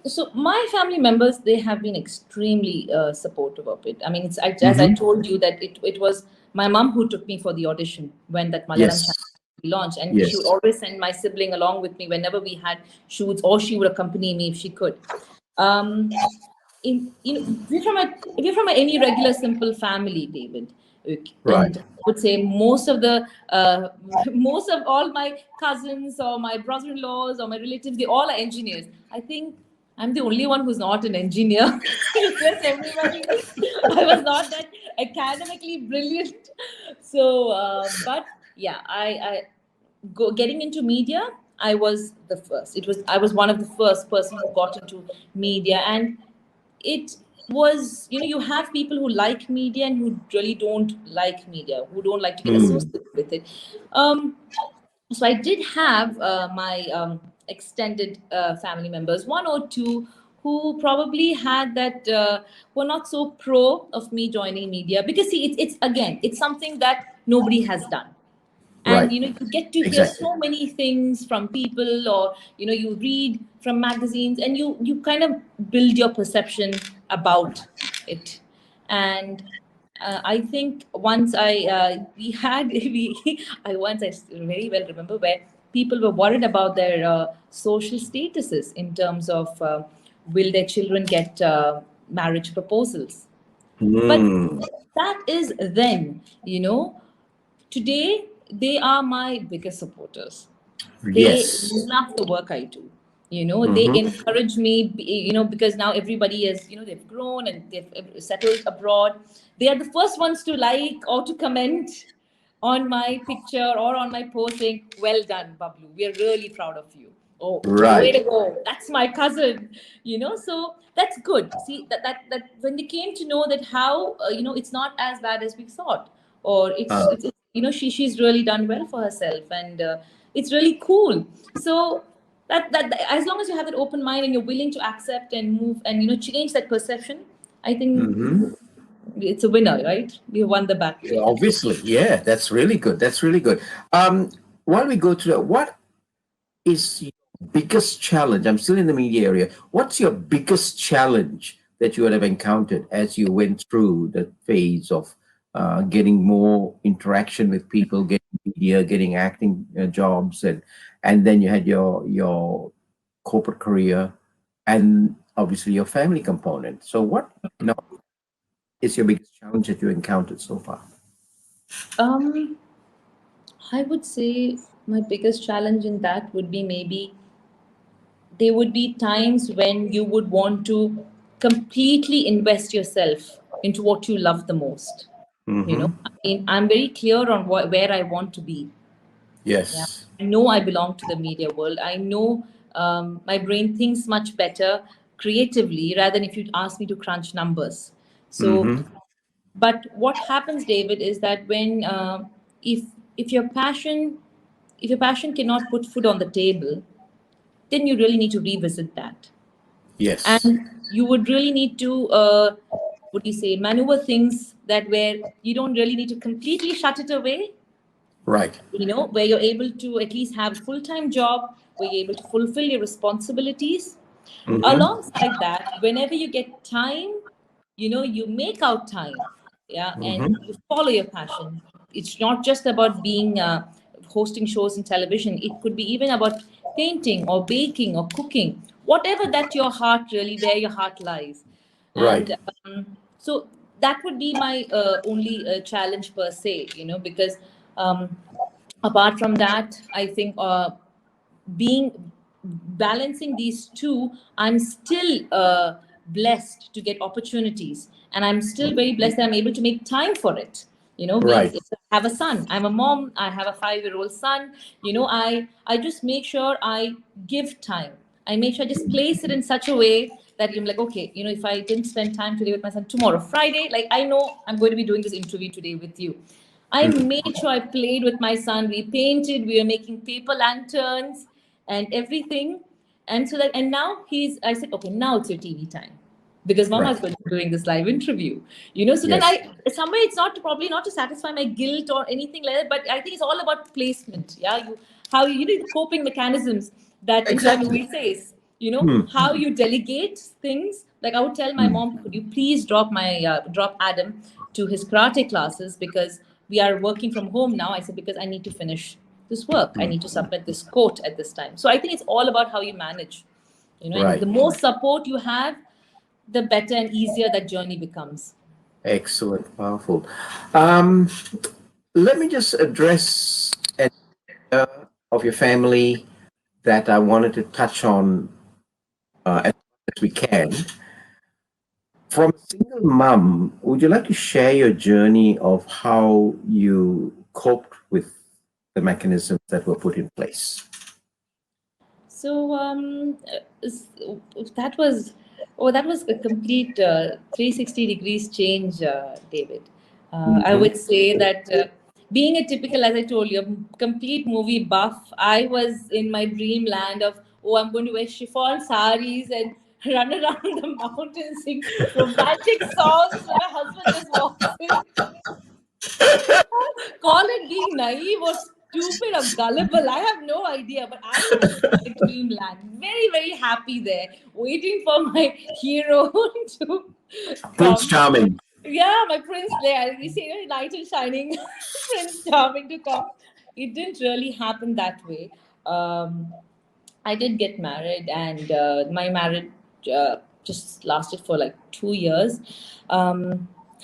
S2: So my family members, they have been extremely supportive of it. I mean, as I told you that it was my mom who took me for the audition when that Malayalam channel launched, and she would always send my sibling along with me whenever we had shoots, or she would accompany me if she could. If you're from any regular simple family, David, and I would say most of all my cousins or my brother-in-laws or my relatives, they all are engineers. I think I'm the only one who's not an engineer. Yes, everybody. I was not that academically brilliant. So, but yeah, I getting into media. I was the first. I was one of the first person who got into media, and it was, you have people who like media and who really don't like media, who don't like to get associated with it. So I did have my extended family members, one or two, who probably had that were not so pro of me joining media, because see, it's again, it's something that nobody has done. And
S1: Right.
S2: you get to hear
S1: Exactly.
S2: so many things from people, or you read from magazines, and you kind of build your perception about it. And I think once we had we I once I very well remember where people were worried about their social statuses in terms of will their children get marriage proposals. But
S1: Mm.
S2: that is then, today they are my biggest supporters. They
S1: Yes.
S2: love the work I do. They
S1: Mm-hmm.
S2: encourage me, because now everybody is, they've grown and they've settled abroad. They are the first ones to like or to comment on my picture or on my post saying, "Well done, Bablu. We are really proud of you." Oh, way
S1: Right.
S2: to go. That's my cousin, so that's good. See, that when they came to know that how, it's not as bad as we thought, or
S1: Uh,
S2: she's really done well for herself, and it's really cool. So that as long as you have that open mind and you're willing to accept and move and change that perception, I think
S1: mhm.
S2: it's a winner, right? We won the battle.
S1: Yeah, obviously, yeah, that's really good. That's really good. While we go to that, what is your biggest challenge? I'm still in the media area. What's your biggest challenge that you would have encountered as you went through the phase of getting more interaction with people, getting media, getting acting jobs, and then you had your corporate career, and obviously your family component. So, what is your biggest challenge that you encountered so far?
S2: Um, I would say my biggest challenge in that would be, maybe there would be times when you would want to completely invest yourself into what you love the most.
S1: Mm-hmm.
S2: I mean, I'm very clear on where I want to be. Yeah.
S1: Yes.
S2: I know I belong to the media world. I know my brain thinks much better creatively rather than if you ask me to crunch numbers. So,
S1: Mm-hmm.
S2: but what happens, David, is that when if if your passion if your passion cannot put food on the table, then you really need to revisit that.
S1: Yes.
S2: And you would really need to what do you say, maneuver things that where you don't really need to completely shut it away,
S1: Right.
S2: where you're able to at least have a full-time job, where you're able to fulfill your responsibilities.
S1: Mm-hmm.
S2: Alongside that, whenever you get time, you make out time, yeah, and
S1: Mm-hmm.
S2: you follow your passion. It's not just about being hosting shows in television. It could be even about painting or baking or cooking, whatever that your heart really, where your heart lies.
S1: Right.
S2: And so that would be my only challenge per se, because um, apart from that, I think being balancing these two, I'm still blessed to get opportunities, and I'm still very blessed that I'm able to make time for it.
S1: Right.
S2: We have a son. I'm a mom. I have a 5-year-old son. I just make sure I give time. I make sure I just place it in such a way that you're like, okay, if I didn't spend time today with my son, tomorrow, Friday, like I know I'm going to be doing this interview today with you. I made sure I played with my son. We painted, we were making paper lanterns and everything. And so that, and now I said, okay, now it's your TV time, because
S1: Right.
S2: mama's going to be doing this live interview. So then
S1: Yes.
S2: somewhere it's not probably not to satisfy my guilt or anything like that, but I think it's all about placement. Yeah. How the coping mechanisms that in fact
S1: Exactly.
S2: we says,
S1: Hmm.
S2: how you delegate things. Like I would tell my
S1: Hmm.
S2: mom, could you please drop Adam to his karate classes, because we are working from home now. I said, because I need to finish this work. I
S1: Hmm.
S2: need to submit this quote at this time. So I think it's all about how you manage, and the
S1: Right.
S2: more support you have, the better and easier that journey becomes.
S1: Excellent. Powerful. Um, Let me just address an area of your family that I wanted to touch on as much as we can. From a single mom, would you like to share your journey of how you coped with the mechanisms that were put in place?
S2: So that was, that was a complete 360 degrees change, David. I would say that being a typical, as I told you, complete movie buff, I was in my dreamland of, oh, I'm going to wear chiffon saris and run around the mountains, sing romantic songs when my husband just walks in. Call it being naive or stupid or gullible. I have no idea, but I was in my dreamland, very, very happy there, waiting for my hero to
S1: Prince
S2: come.
S1: Charming.
S2: Yeah, my prince there. We say, you know, knight in shining, Prince Charming to come. It didn't really happen that way. I did get married, and my marriage just lasted for like 2 years.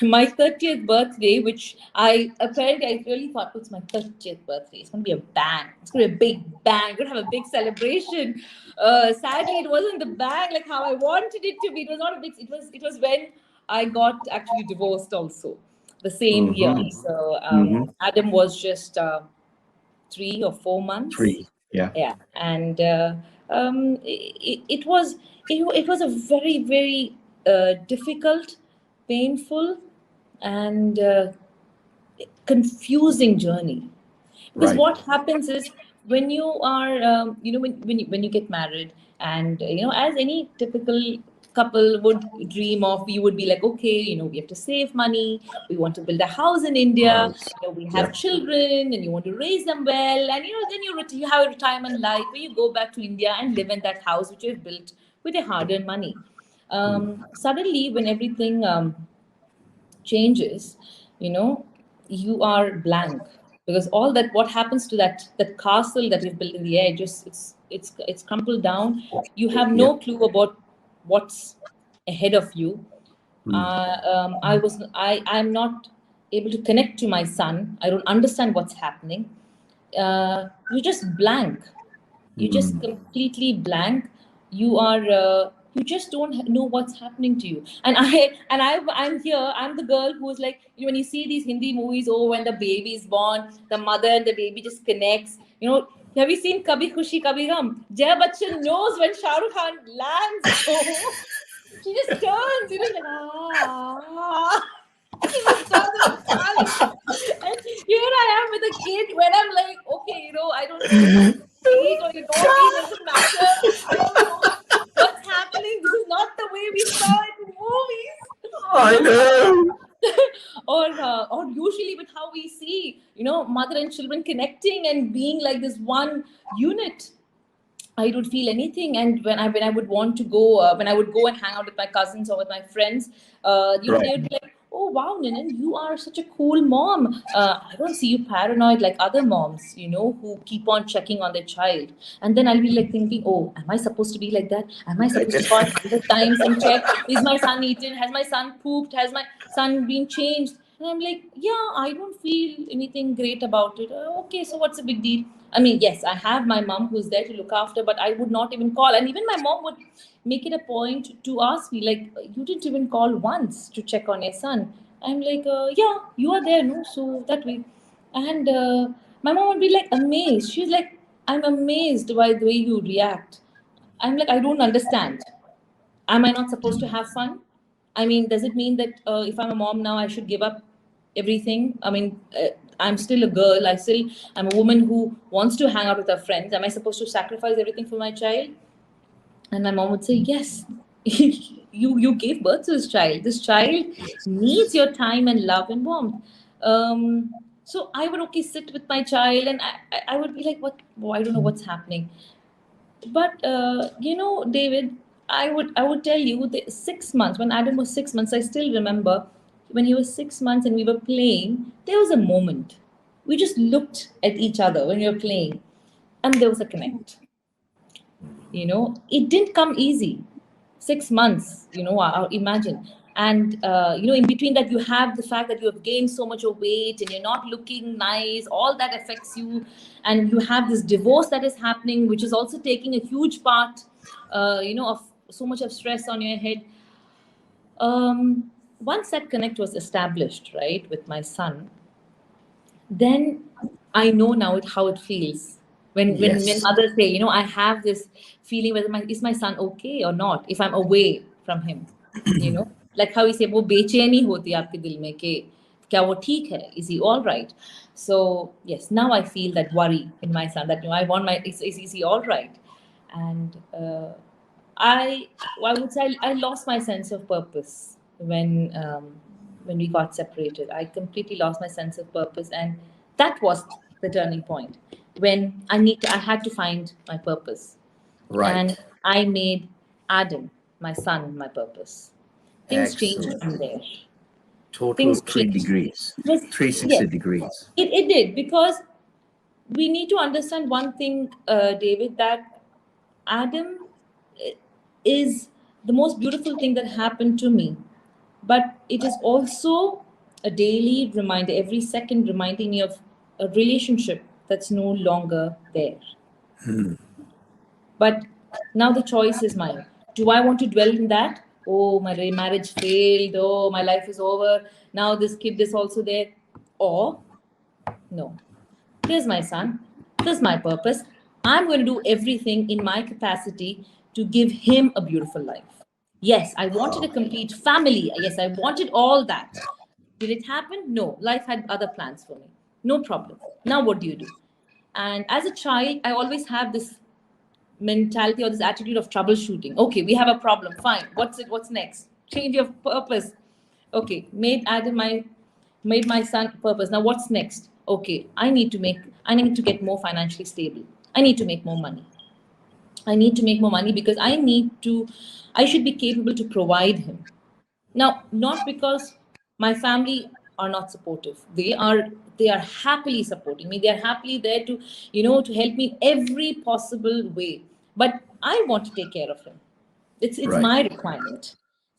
S2: My 30th birthday, which I apparently I really thought it's my 30th birthday. It's going to be a bang. It's going to be a big bang. We're going to have a big celebration. Sadly, it wasn't the bang like how I wanted it to be. It was not a big. It was when I got actually divorced also the same year. So Adam was just 3 or 4 months.
S1: 3. Yeah.
S2: Yeah, and it was a very, very difficult, painful, and confusing journey. Because
S1: Right.
S2: what happens is, when you are when you get married, and as any typical couple would dream of, you would be like, okay, we have to save money, we want to build a house in India,
S1: House.
S2: we
S1: Yeah.
S2: have children, and you want to raise them well, and then you have a retirement life where you go back to India and live in that house which you've built with your hard-earned money. Suddenly, when everything changes, you know, you are blank, because all that, what happens to that castle that you've built in the air, just it's crumpled down. You have
S1: Yeah.
S2: no clue about what's ahead of you. I'm not able to connect to my son. I don't understand what's happening. You're just blank. You're just completely blank. You just don't know what's happening to you. I'm here. I'm the girl who's like, when you see these Hindi movies, oh, when the baby is born, the mother and the baby just connects. Have you seen Kabhi Khushi Kabhi Gum? Jaya Bachchan knows when Shah Rukh Khan lands. So she just turns, like, ah. She just turns and smiles. And here I am with a kid, when I'm like, okay, I don't know if you eat or you don't eat, doesn't matter. I don't know what's happening. This is not the way we saw it in movies.
S1: I know.
S2: Or usually with how we see, mother and children connecting and being like this one unit. I don't feel anything. And when I would want to go, when I would go and hang out with my cousins or with my friends, they would be like, "Oh wow, Niinin, you are such a cool mom. I don't see you paranoid like other moms, who keep on checking on their child." And then I'll be like thinking, "Oh, am I supposed to be like that? Am I supposed to call 100 times and check? Is my son eaten? Has my son pooped? Has my son been changed?" And I'm like, "Yeah, I don't feel anything great about it." Okay, so what's the big deal? I mean, yes, I have my mom who's there to look after, but I would not even call. And even my mom would make it a point to ask me, like, "You didn't even call once to check on your son." I'm like, "Yeah, you are there, no?" So that way. And my mom would be like amazed. She's like, "I'm amazed by the way you react." I'm like, "I don't understand. Am I not supposed to have fun? I mean, does it mean that if I'm a mom now, I should give up everything? I mean, I'm still a girl. I'm a woman who wants to hang out with her friends. Am I supposed to sacrifice everything for my child?" And my mom would say, "Yes, you gave birth to this child. This child needs your time and love and warmth." So I would sit with my child, and I would be like, "What? Oh, I don't know what's happening." But David, I would tell you, the 6 months, when Adam was 6 months, I still remember when he was 6 months and we were playing. There was a moment we just looked at each other when we were playing, and there was a connect. It didn't come easy. 6 months, imagine. And in between that, you have the fact that you have gained so much of weight and you're not looking nice. All that affects you, and you have this divorce that is happening, which is also taking a huge part of so much of stress on your head. Once that connect was established, right, with my son, then I know now how it feels. When others say, you know, I have this feeling whether is my son okay or not if I'm away from him, you know, like how he say, वो बेचैनी होती है आपके दिल में कि क्या वो ठीक है, is he all right? So yes, now I feel that worry in my son that, you know, I want my is he all right? And I would say I lost my sense of purpose when we got separated. I completely lost my sense of purpose, and that was the turning point when I had to find my purpose.
S1: Right.
S2: And I made Adam, my son, my purpose. Things changed
S1: Excellent.
S2: from there.
S1: Total
S2: Things
S1: 3
S2: changed.
S1: degrees,
S2: Yes,
S1: 360
S2: yes.
S1: degrees.
S2: It did, because we need to understand one thing, David, that Adam is the most beautiful thing that happened to me. But it is also a daily reminder, every second reminding me of a relationship that's no longer there. But now the choice is mine. Do I want to dwell in that? Oh, my marriage failed. Oh, my life is over. Now this kid is also there. Or, no, here's my son. This is my purpose. I'm going to do everything in my capacity to give him a beautiful life. Yes, I wanted a complete family. Yes, I wanted all that. Did it happen? No. Life had other plans for me. No problem. Now what do you do? And as a child, I always have this mentality or this attitude of troubleshooting. Okay, we have a problem. Fine. What's next? Change your purpose. Okay, made my son purpose. Now what's next? Okay, I need to get more financially stable. I need to make more money. I need to make more money because I should be capable to provide him. Now, not because my family are not supportive. They are happily supporting me. They are happily there to, to help me in every possible way. But I want to take care of him. It's
S1: Right.
S2: my requirement.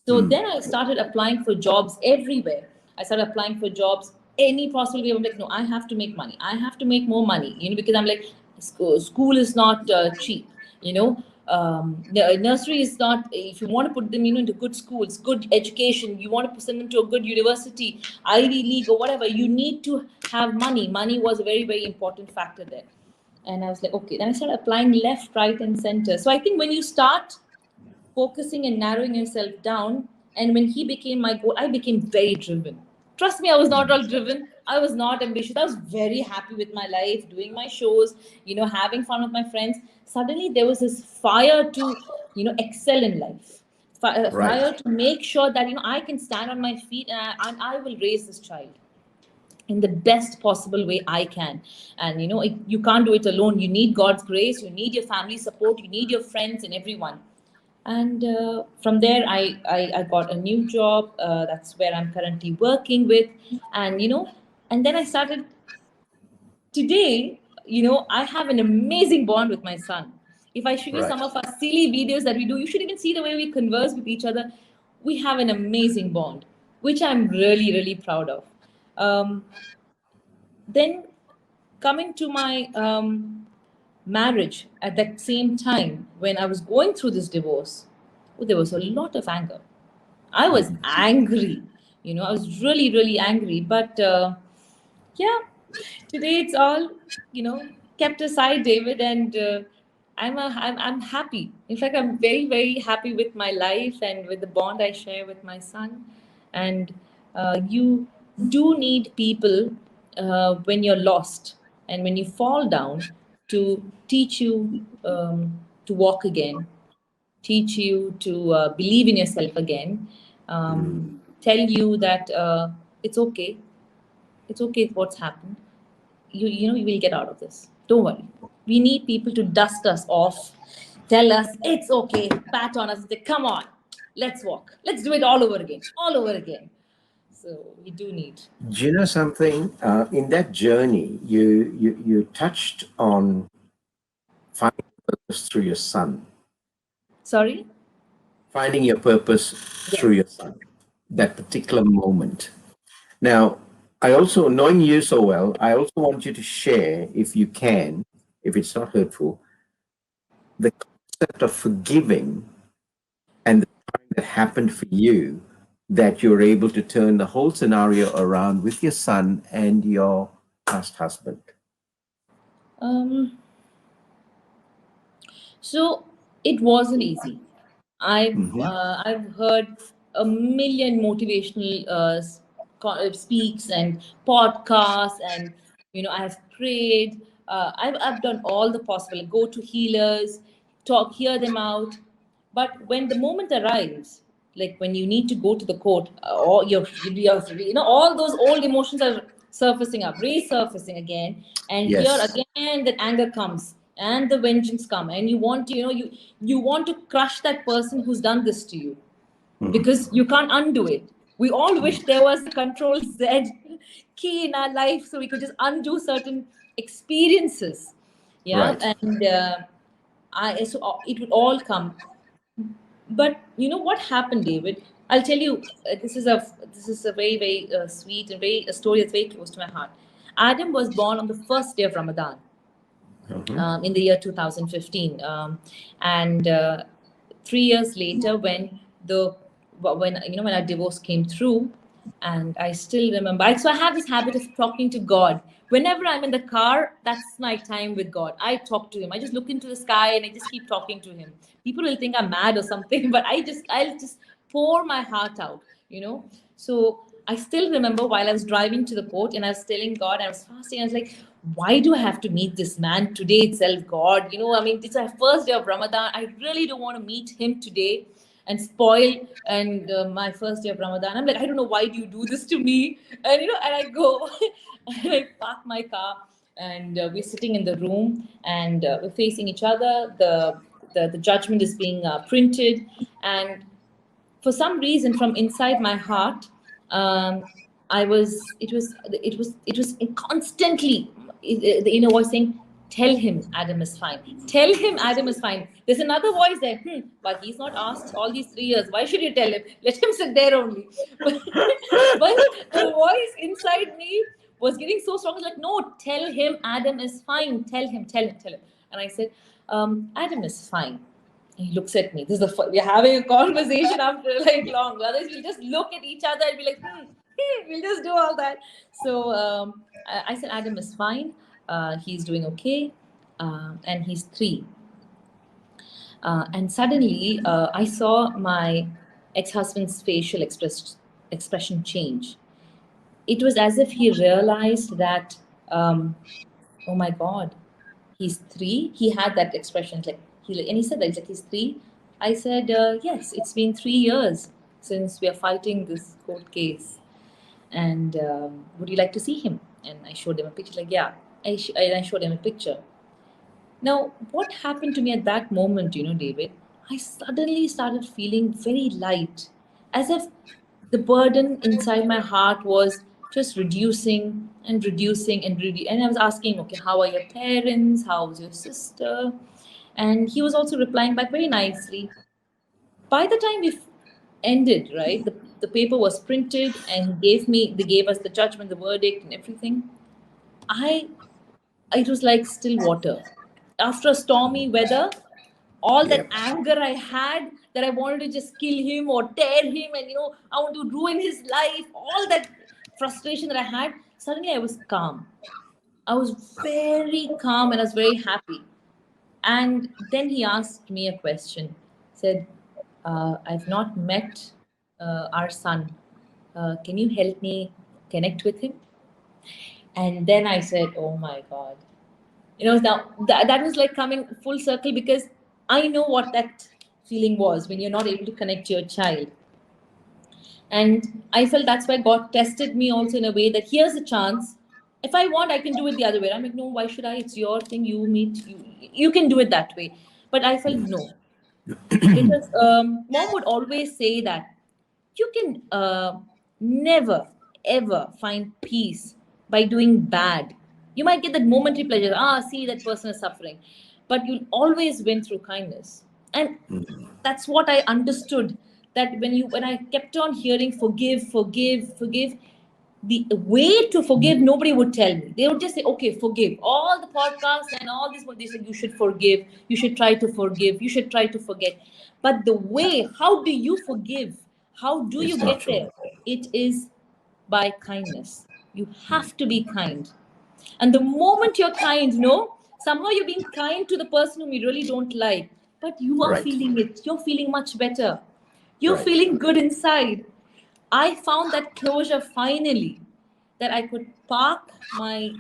S2: So then I started applying for jobs everywhere. I started applying for jobs any possible way. I'm like, no, I have to make money. I have to make more money, because I'm like, school is not cheap, nursery is not, if you want to put them, into good schools, good education, you want to send them to a good university, Ivy League or whatever, you need to have money. Money was a very, very important factor there. And I was like, okay. Then I started applying left, right, and center. So I think when you start focusing and narrowing yourself down, and when he became my goal, I became very driven. Trust me, I was not all driven. I was not ambitious. I was very happy with my life, doing my shows, having fun with my friends. Suddenly there was this fire to, excel in life.
S1: Right.
S2: Fire to make sure that, I can stand on my feet, and I will raise this child in the best possible way I can. And you can't do it alone. You need God's grace, you need your family support, you need your friends and everyone. And from there, I got a new job. That's where I'm currently working with. And, and then I started today, I have an amazing bond with my son. If I show you some of our silly videos that we do, you should even see the way we converse with each other. We have an amazing bond, which I'm really, really proud of. Then coming to my marriage at that same time, when I was going through this divorce, there was a lot of anger. I was angry, I was really, really angry. But yeah, today it's all, kept aside, David, and I'm happy. In fact, I'm very, very happy with my life and with the bond I share with my son. And you do need people when you're lost and when you fall down to teach you to walk again, teach you to believe in yourself again, tell you that it's okay. It's okay what's happened. You will get out of this. Don't worry. We need people to dust us off, tell us it's okay, pat on us, and say, come on, let's walk. Let's do it all over again, all over again. So we do need.
S1: Do you know something? In that journey, you touched on finding purpose through your son.
S2: Sorry?
S1: Finding your purpose through your son, that particular moment. Now, I also, knowing you so well, I also want you to share, if you can, if it's not hurtful, the concept of forgiving and the time that happened for you that you're able to turn the whole scenario around with your son and your past husband.
S2: So it wasn't easy. I've heard a million motivational speaks and podcasts, and I've prayed. I've done all the possible. Go to healers, talk, hear them out. But when the moment arrives, like when you need to go to the court, or all those old emotions are surfacing up, resurfacing again, and here
S1: Yes.
S2: again that anger comes and the vengeance come, and you want to, you want to crush that person who's done this to you, because you can't undo it. We all wish there was a control Z key in our life so we could just undo certain experiences. Yeah.
S1: Right.
S2: And it would all come. But you know what happened, David? I'll tell you. This is a very very sweet and very a story that's very close to my heart. Adam was born on the first day of Ramadan, in the year 2015, and 3 years later, when our divorce came through, and I still remember. So I have this habit of talking to God. Whenever I'm in the car, that's my time with God. I talk to Him. I just look into the sky and I just keep talking to Him. People will think I'm mad or something, but I'll just pour my heart out. So I still remember while I was driving to the court and I was telling God, I was fasting. I was like, why do I have to meet this man today itself, God? I mean, it's our first day of Ramadan. I really don't want to meet him today and spoil and my first day of Ramadan. I'm like, I don't know, why do you do this to me? And I go and I park my car, and we're sitting in the room, and we're facing each other. The judgment is being printed, and for some reason from inside my heart, it was constantly the inner voice saying, tell him Adam is fine, tell him Adam is fine. There's another voice there, but he's not asked all these 3 years, why should you tell him, let him sit there only. But the voice inside me was getting so strong. It's like, no, tell him Adam is fine, tell him. And I said, Adam is fine. He looks at me. We're having a conversation after like long. Otherwise, we'll just look at each other and be like, we'll just do all that. So I said, Adam is fine. He's doing okay, and he's 3. And suddenly, I saw my ex-husband's facial expression change. It was as if he realized that, oh my God, he's 3. He had that expression, and he said that, like, he's 3. I said, yes, it's been 3 years since we are fighting this court case, and would you like to see him? And I showed him a picture. Like, yeah, and I showed him a picture. Now, what happened to me at that moment, David? I suddenly started feeling very light, as if the burden inside my heart was just reducing and reducing and and I was asking, okay, how are your parents? How's your sister? And he was also replying back very nicely. By the time we ended, right, the paper was printed and they gave us the judgment, the verdict, and everything. It was like still water. After a stormy weather, all that
S1: Yep.
S2: anger I had, that I wanted to just kill him or tear him, and I want to ruin his life, all that frustration that I had, suddenly I was calm. I was very calm and I was very happy. And then he asked me a question. Said, I've not met our son. Can you help me connect with him? And then I said, oh my God. Now that was like coming full circle, because I know what that feeling was when you're not able to connect to your child. And I felt that's why God tested me also in a way that here's a chance. If I want, I can do it the other way. I'm like, no, why should I? It's your thing. You can do it that way. But I felt no. Because mom would always say that you can never, ever find peace by doing bad. You might get that momentary pleasure. See, that person is suffering. But you'll always win through kindness. And that's what I understood. That when I kept on hearing forgive, the way to forgive, nobody would tell me. They would just say, okay, forgive. All the podcasts and all this, they said, you should forgive. You should try to forgive. You should try to forget. But the way, how do you forgive? How do you get there? It is by kindness. You have to be kind. And the moment you're kind, Somehow you're being kind to the person whom you really don't like, but you are feeling it. You're feeling much better. You're feeling good inside. I found that closure finally, that I could park my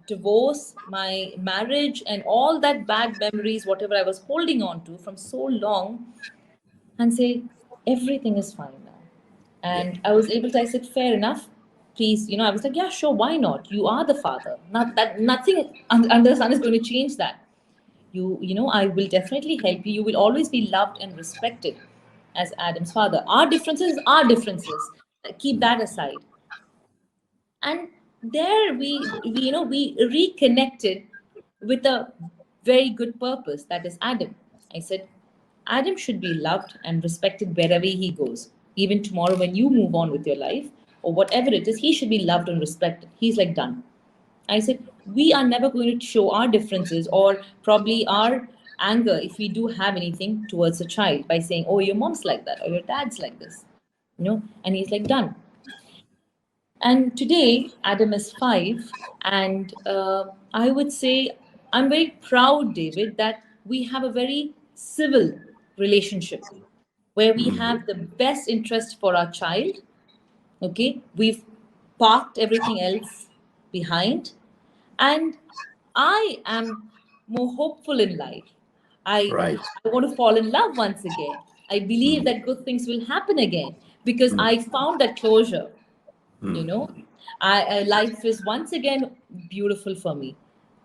S2: divorce, my marriage, and all that bad memories, whatever I was holding on to from so long, and say, everything is fine now. And I was able to, I said, fair enough. Please, I was like, yeah, sure, why not? You are the father. Not that nothing under the sun is going to change that. I will definitely help you. You will always be loved and respected as Adam's father. Our differences are differences. Keep that aside. And there we reconnected with a very good purpose, that is Adam. I said, Adam should be loved and respected wherever he goes. Even tomorrow when you move on with your life or whatever it is, he should be loved and respected. He's like done. I said, we are never going to show our differences or probably our anger, if we do have anything, towards a child by saying, oh, your mom's like that or your dad's like this. And he's like, done. And today, Adam is 5. And I would say, I'm very proud, David, that we have a very civil relationship where we have the best interest for our child. Okay. We've parked everything else behind. And I am more hopeful in life. I want to fall in love once again. I believe that good things will happen again because I found that closure. Life is once again beautiful for me.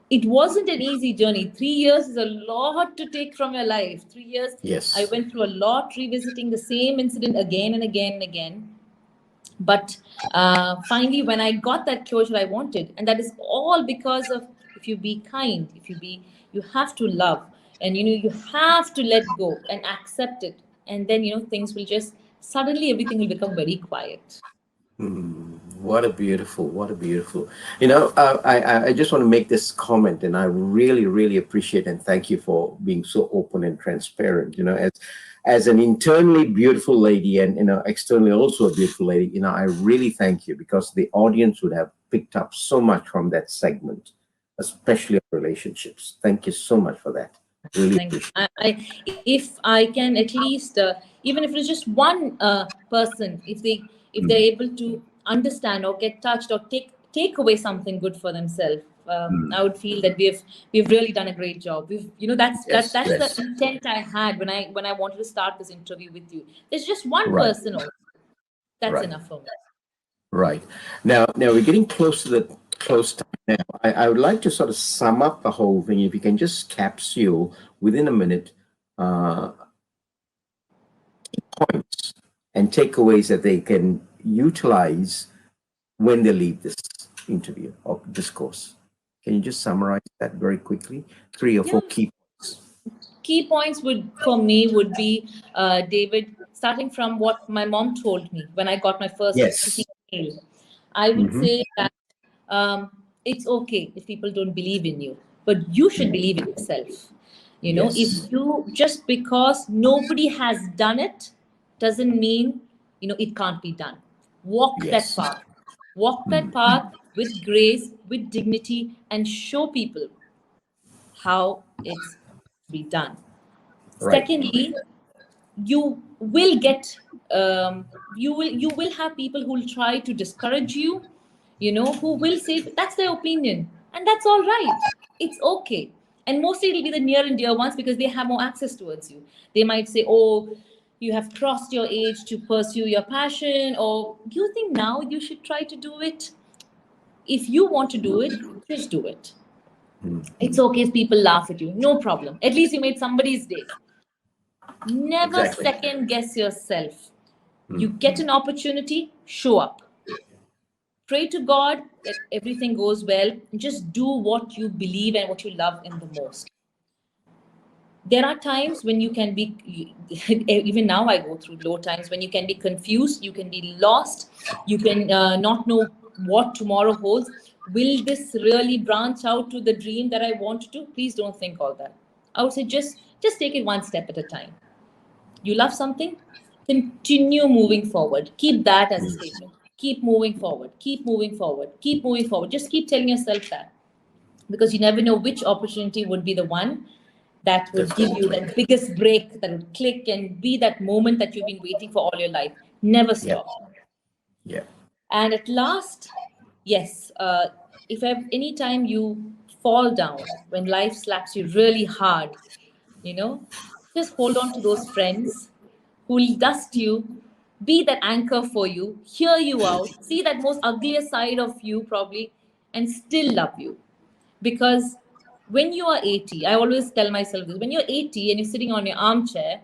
S2: It wasn't an easy journey. 3 years is a lot to take from your life. 3 years.
S1: Yes.
S2: I went through a lot, revisiting the same incident again and again and again. But finally, when I got that closure I wanted, and that is all because of, if you be kind, you have to love, and you have to let go and accept it, and then things will just suddenly everything will become very quiet.
S1: What a beautiful. I just want to make this comment, and I really, really appreciate and thank you for being so open and transparent. As an internally beautiful lady and externally also a beautiful lady, I really thank you because the audience would have picked up so much from that segment, especially relationships. Thank you so much for that. Really
S2: Thank you. If I can at least, even if it's just one person, if they're able to understand or get touched or take away something good for themselves, I would feel that we've really done a great job. That's the intent I had when I wanted to start this interview with you. There's just one person also. That's enough for me.
S1: Right. Now we're getting close to the close time now. I would like to sort of sum up the whole thing. If you can just capsule within a minute key points and takeaways that they can utilize when they leave this interview or discourse. Can you just summarize that very quickly? 3 or 4 key points.
S2: Key points for me would be, David, starting from what my mom told me when I got my first mail. I would say that it's okay if people don't believe in you, but you should believe in yourself. If you, just because nobody has done it doesn't mean it can't be done. Walk that path. Walk that path with grace, with dignity, and show people how it's be done. Secondly, you will get you will have people who will try to discourage you, who will say that's their opinion, and that's all right. It's okay. And mostly it'll be the near and dear ones because they have more access towards you. They might say, oh, you have crossed your age to pursue your passion, or you think now you should try to do it. If you want to do it, just do it. It's okay if people laugh at you. No problem. At least you made somebody's day. Never second guess yourself. You get an opportunity, show up. Pray to God that everything goes well. Just do what you believe and what you love in the most. There are times when you can be, even now I go through low times, when you can be confused, you can be lost, you can not know what tomorrow holds. Will this really branch out to the dream that I want to? Please don't think all that. I would say just take it one step at a time. You love something, continue moving forward. Keep that as a statement. Keep moving forward. Keep moving forward. Keep moving forward. Just keep telling yourself that. because you never know which opportunity would be the one that would
S1: That's
S2: give
S1: very
S2: you
S1: true.
S2: that biggest break, that would click and be that moment that you've been waiting for all your life. Never
S1: Yeah.
S2: stop.
S1: Yeah.
S2: And at last, yes, if any time you fall down, when life slaps you really hard, you know, just hold on to those friends who will dust you, be that anchor for you, hear you out, see that most ugliest side of you probably, and still love you. Because when you are 80, I always tell myself this, when you're 80 and you're sitting on your armchair,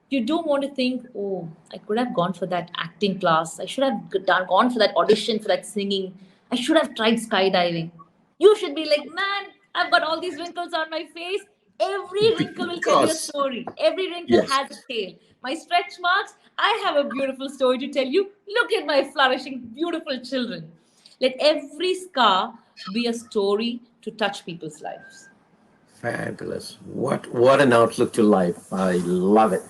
S2: you don't want to think, oh, I could have gone for that acting class. I should have gone for that audition for that singing. I should have tried skydiving. You should be like, man, I've got all these wrinkles on my face. Every wrinkle will tell you a
S1: Because,
S2: story. Every wrinkle
S1: yes.
S2: has a tale. My stretch marks, I have a beautiful story to tell you. Look at my flourishing, beautiful children. Let every scar be a story to touch people's lives.
S1: Fabulous. What an outlook to life. I love it.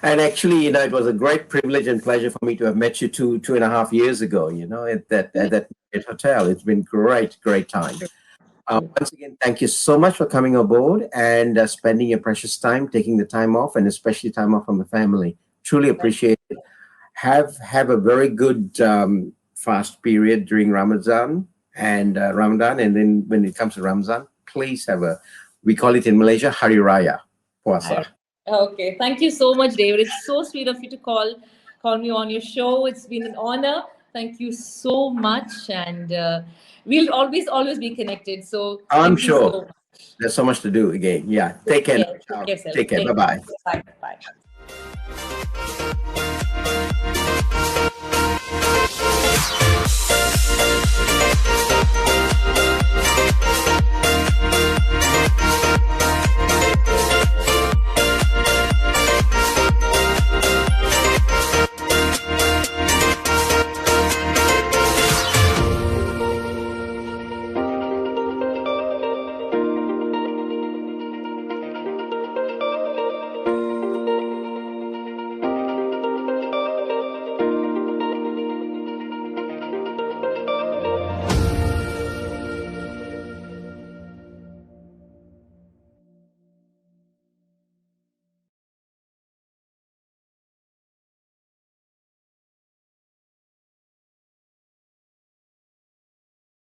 S1: And actually, it was a great privilege and pleasure for me to have met you 2.5 years ago, at that hotel. It's been great time. Once again, thank you so much for coming aboard and spending your precious time, taking the time off, and especially time off from the family. Truly appreciate it. Have a very good fast period during Ramadan, and then when it comes to Ramzan, please we call it in Malaysia Hari Raya Puasa.
S2: Okay, thank you so much, David. It's so sweet of you to call me on your show. It's been an honor. Thank you so much, and we'll always be connected. So
S1: I'm
S2: thank you so
S1: sure
S2: much.
S1: there's so much to do again. Yeah, take care.
S2: Take care,
S1: Take care.
S2: Take
S1: Bye bye.
S2: care. Bye. Bye.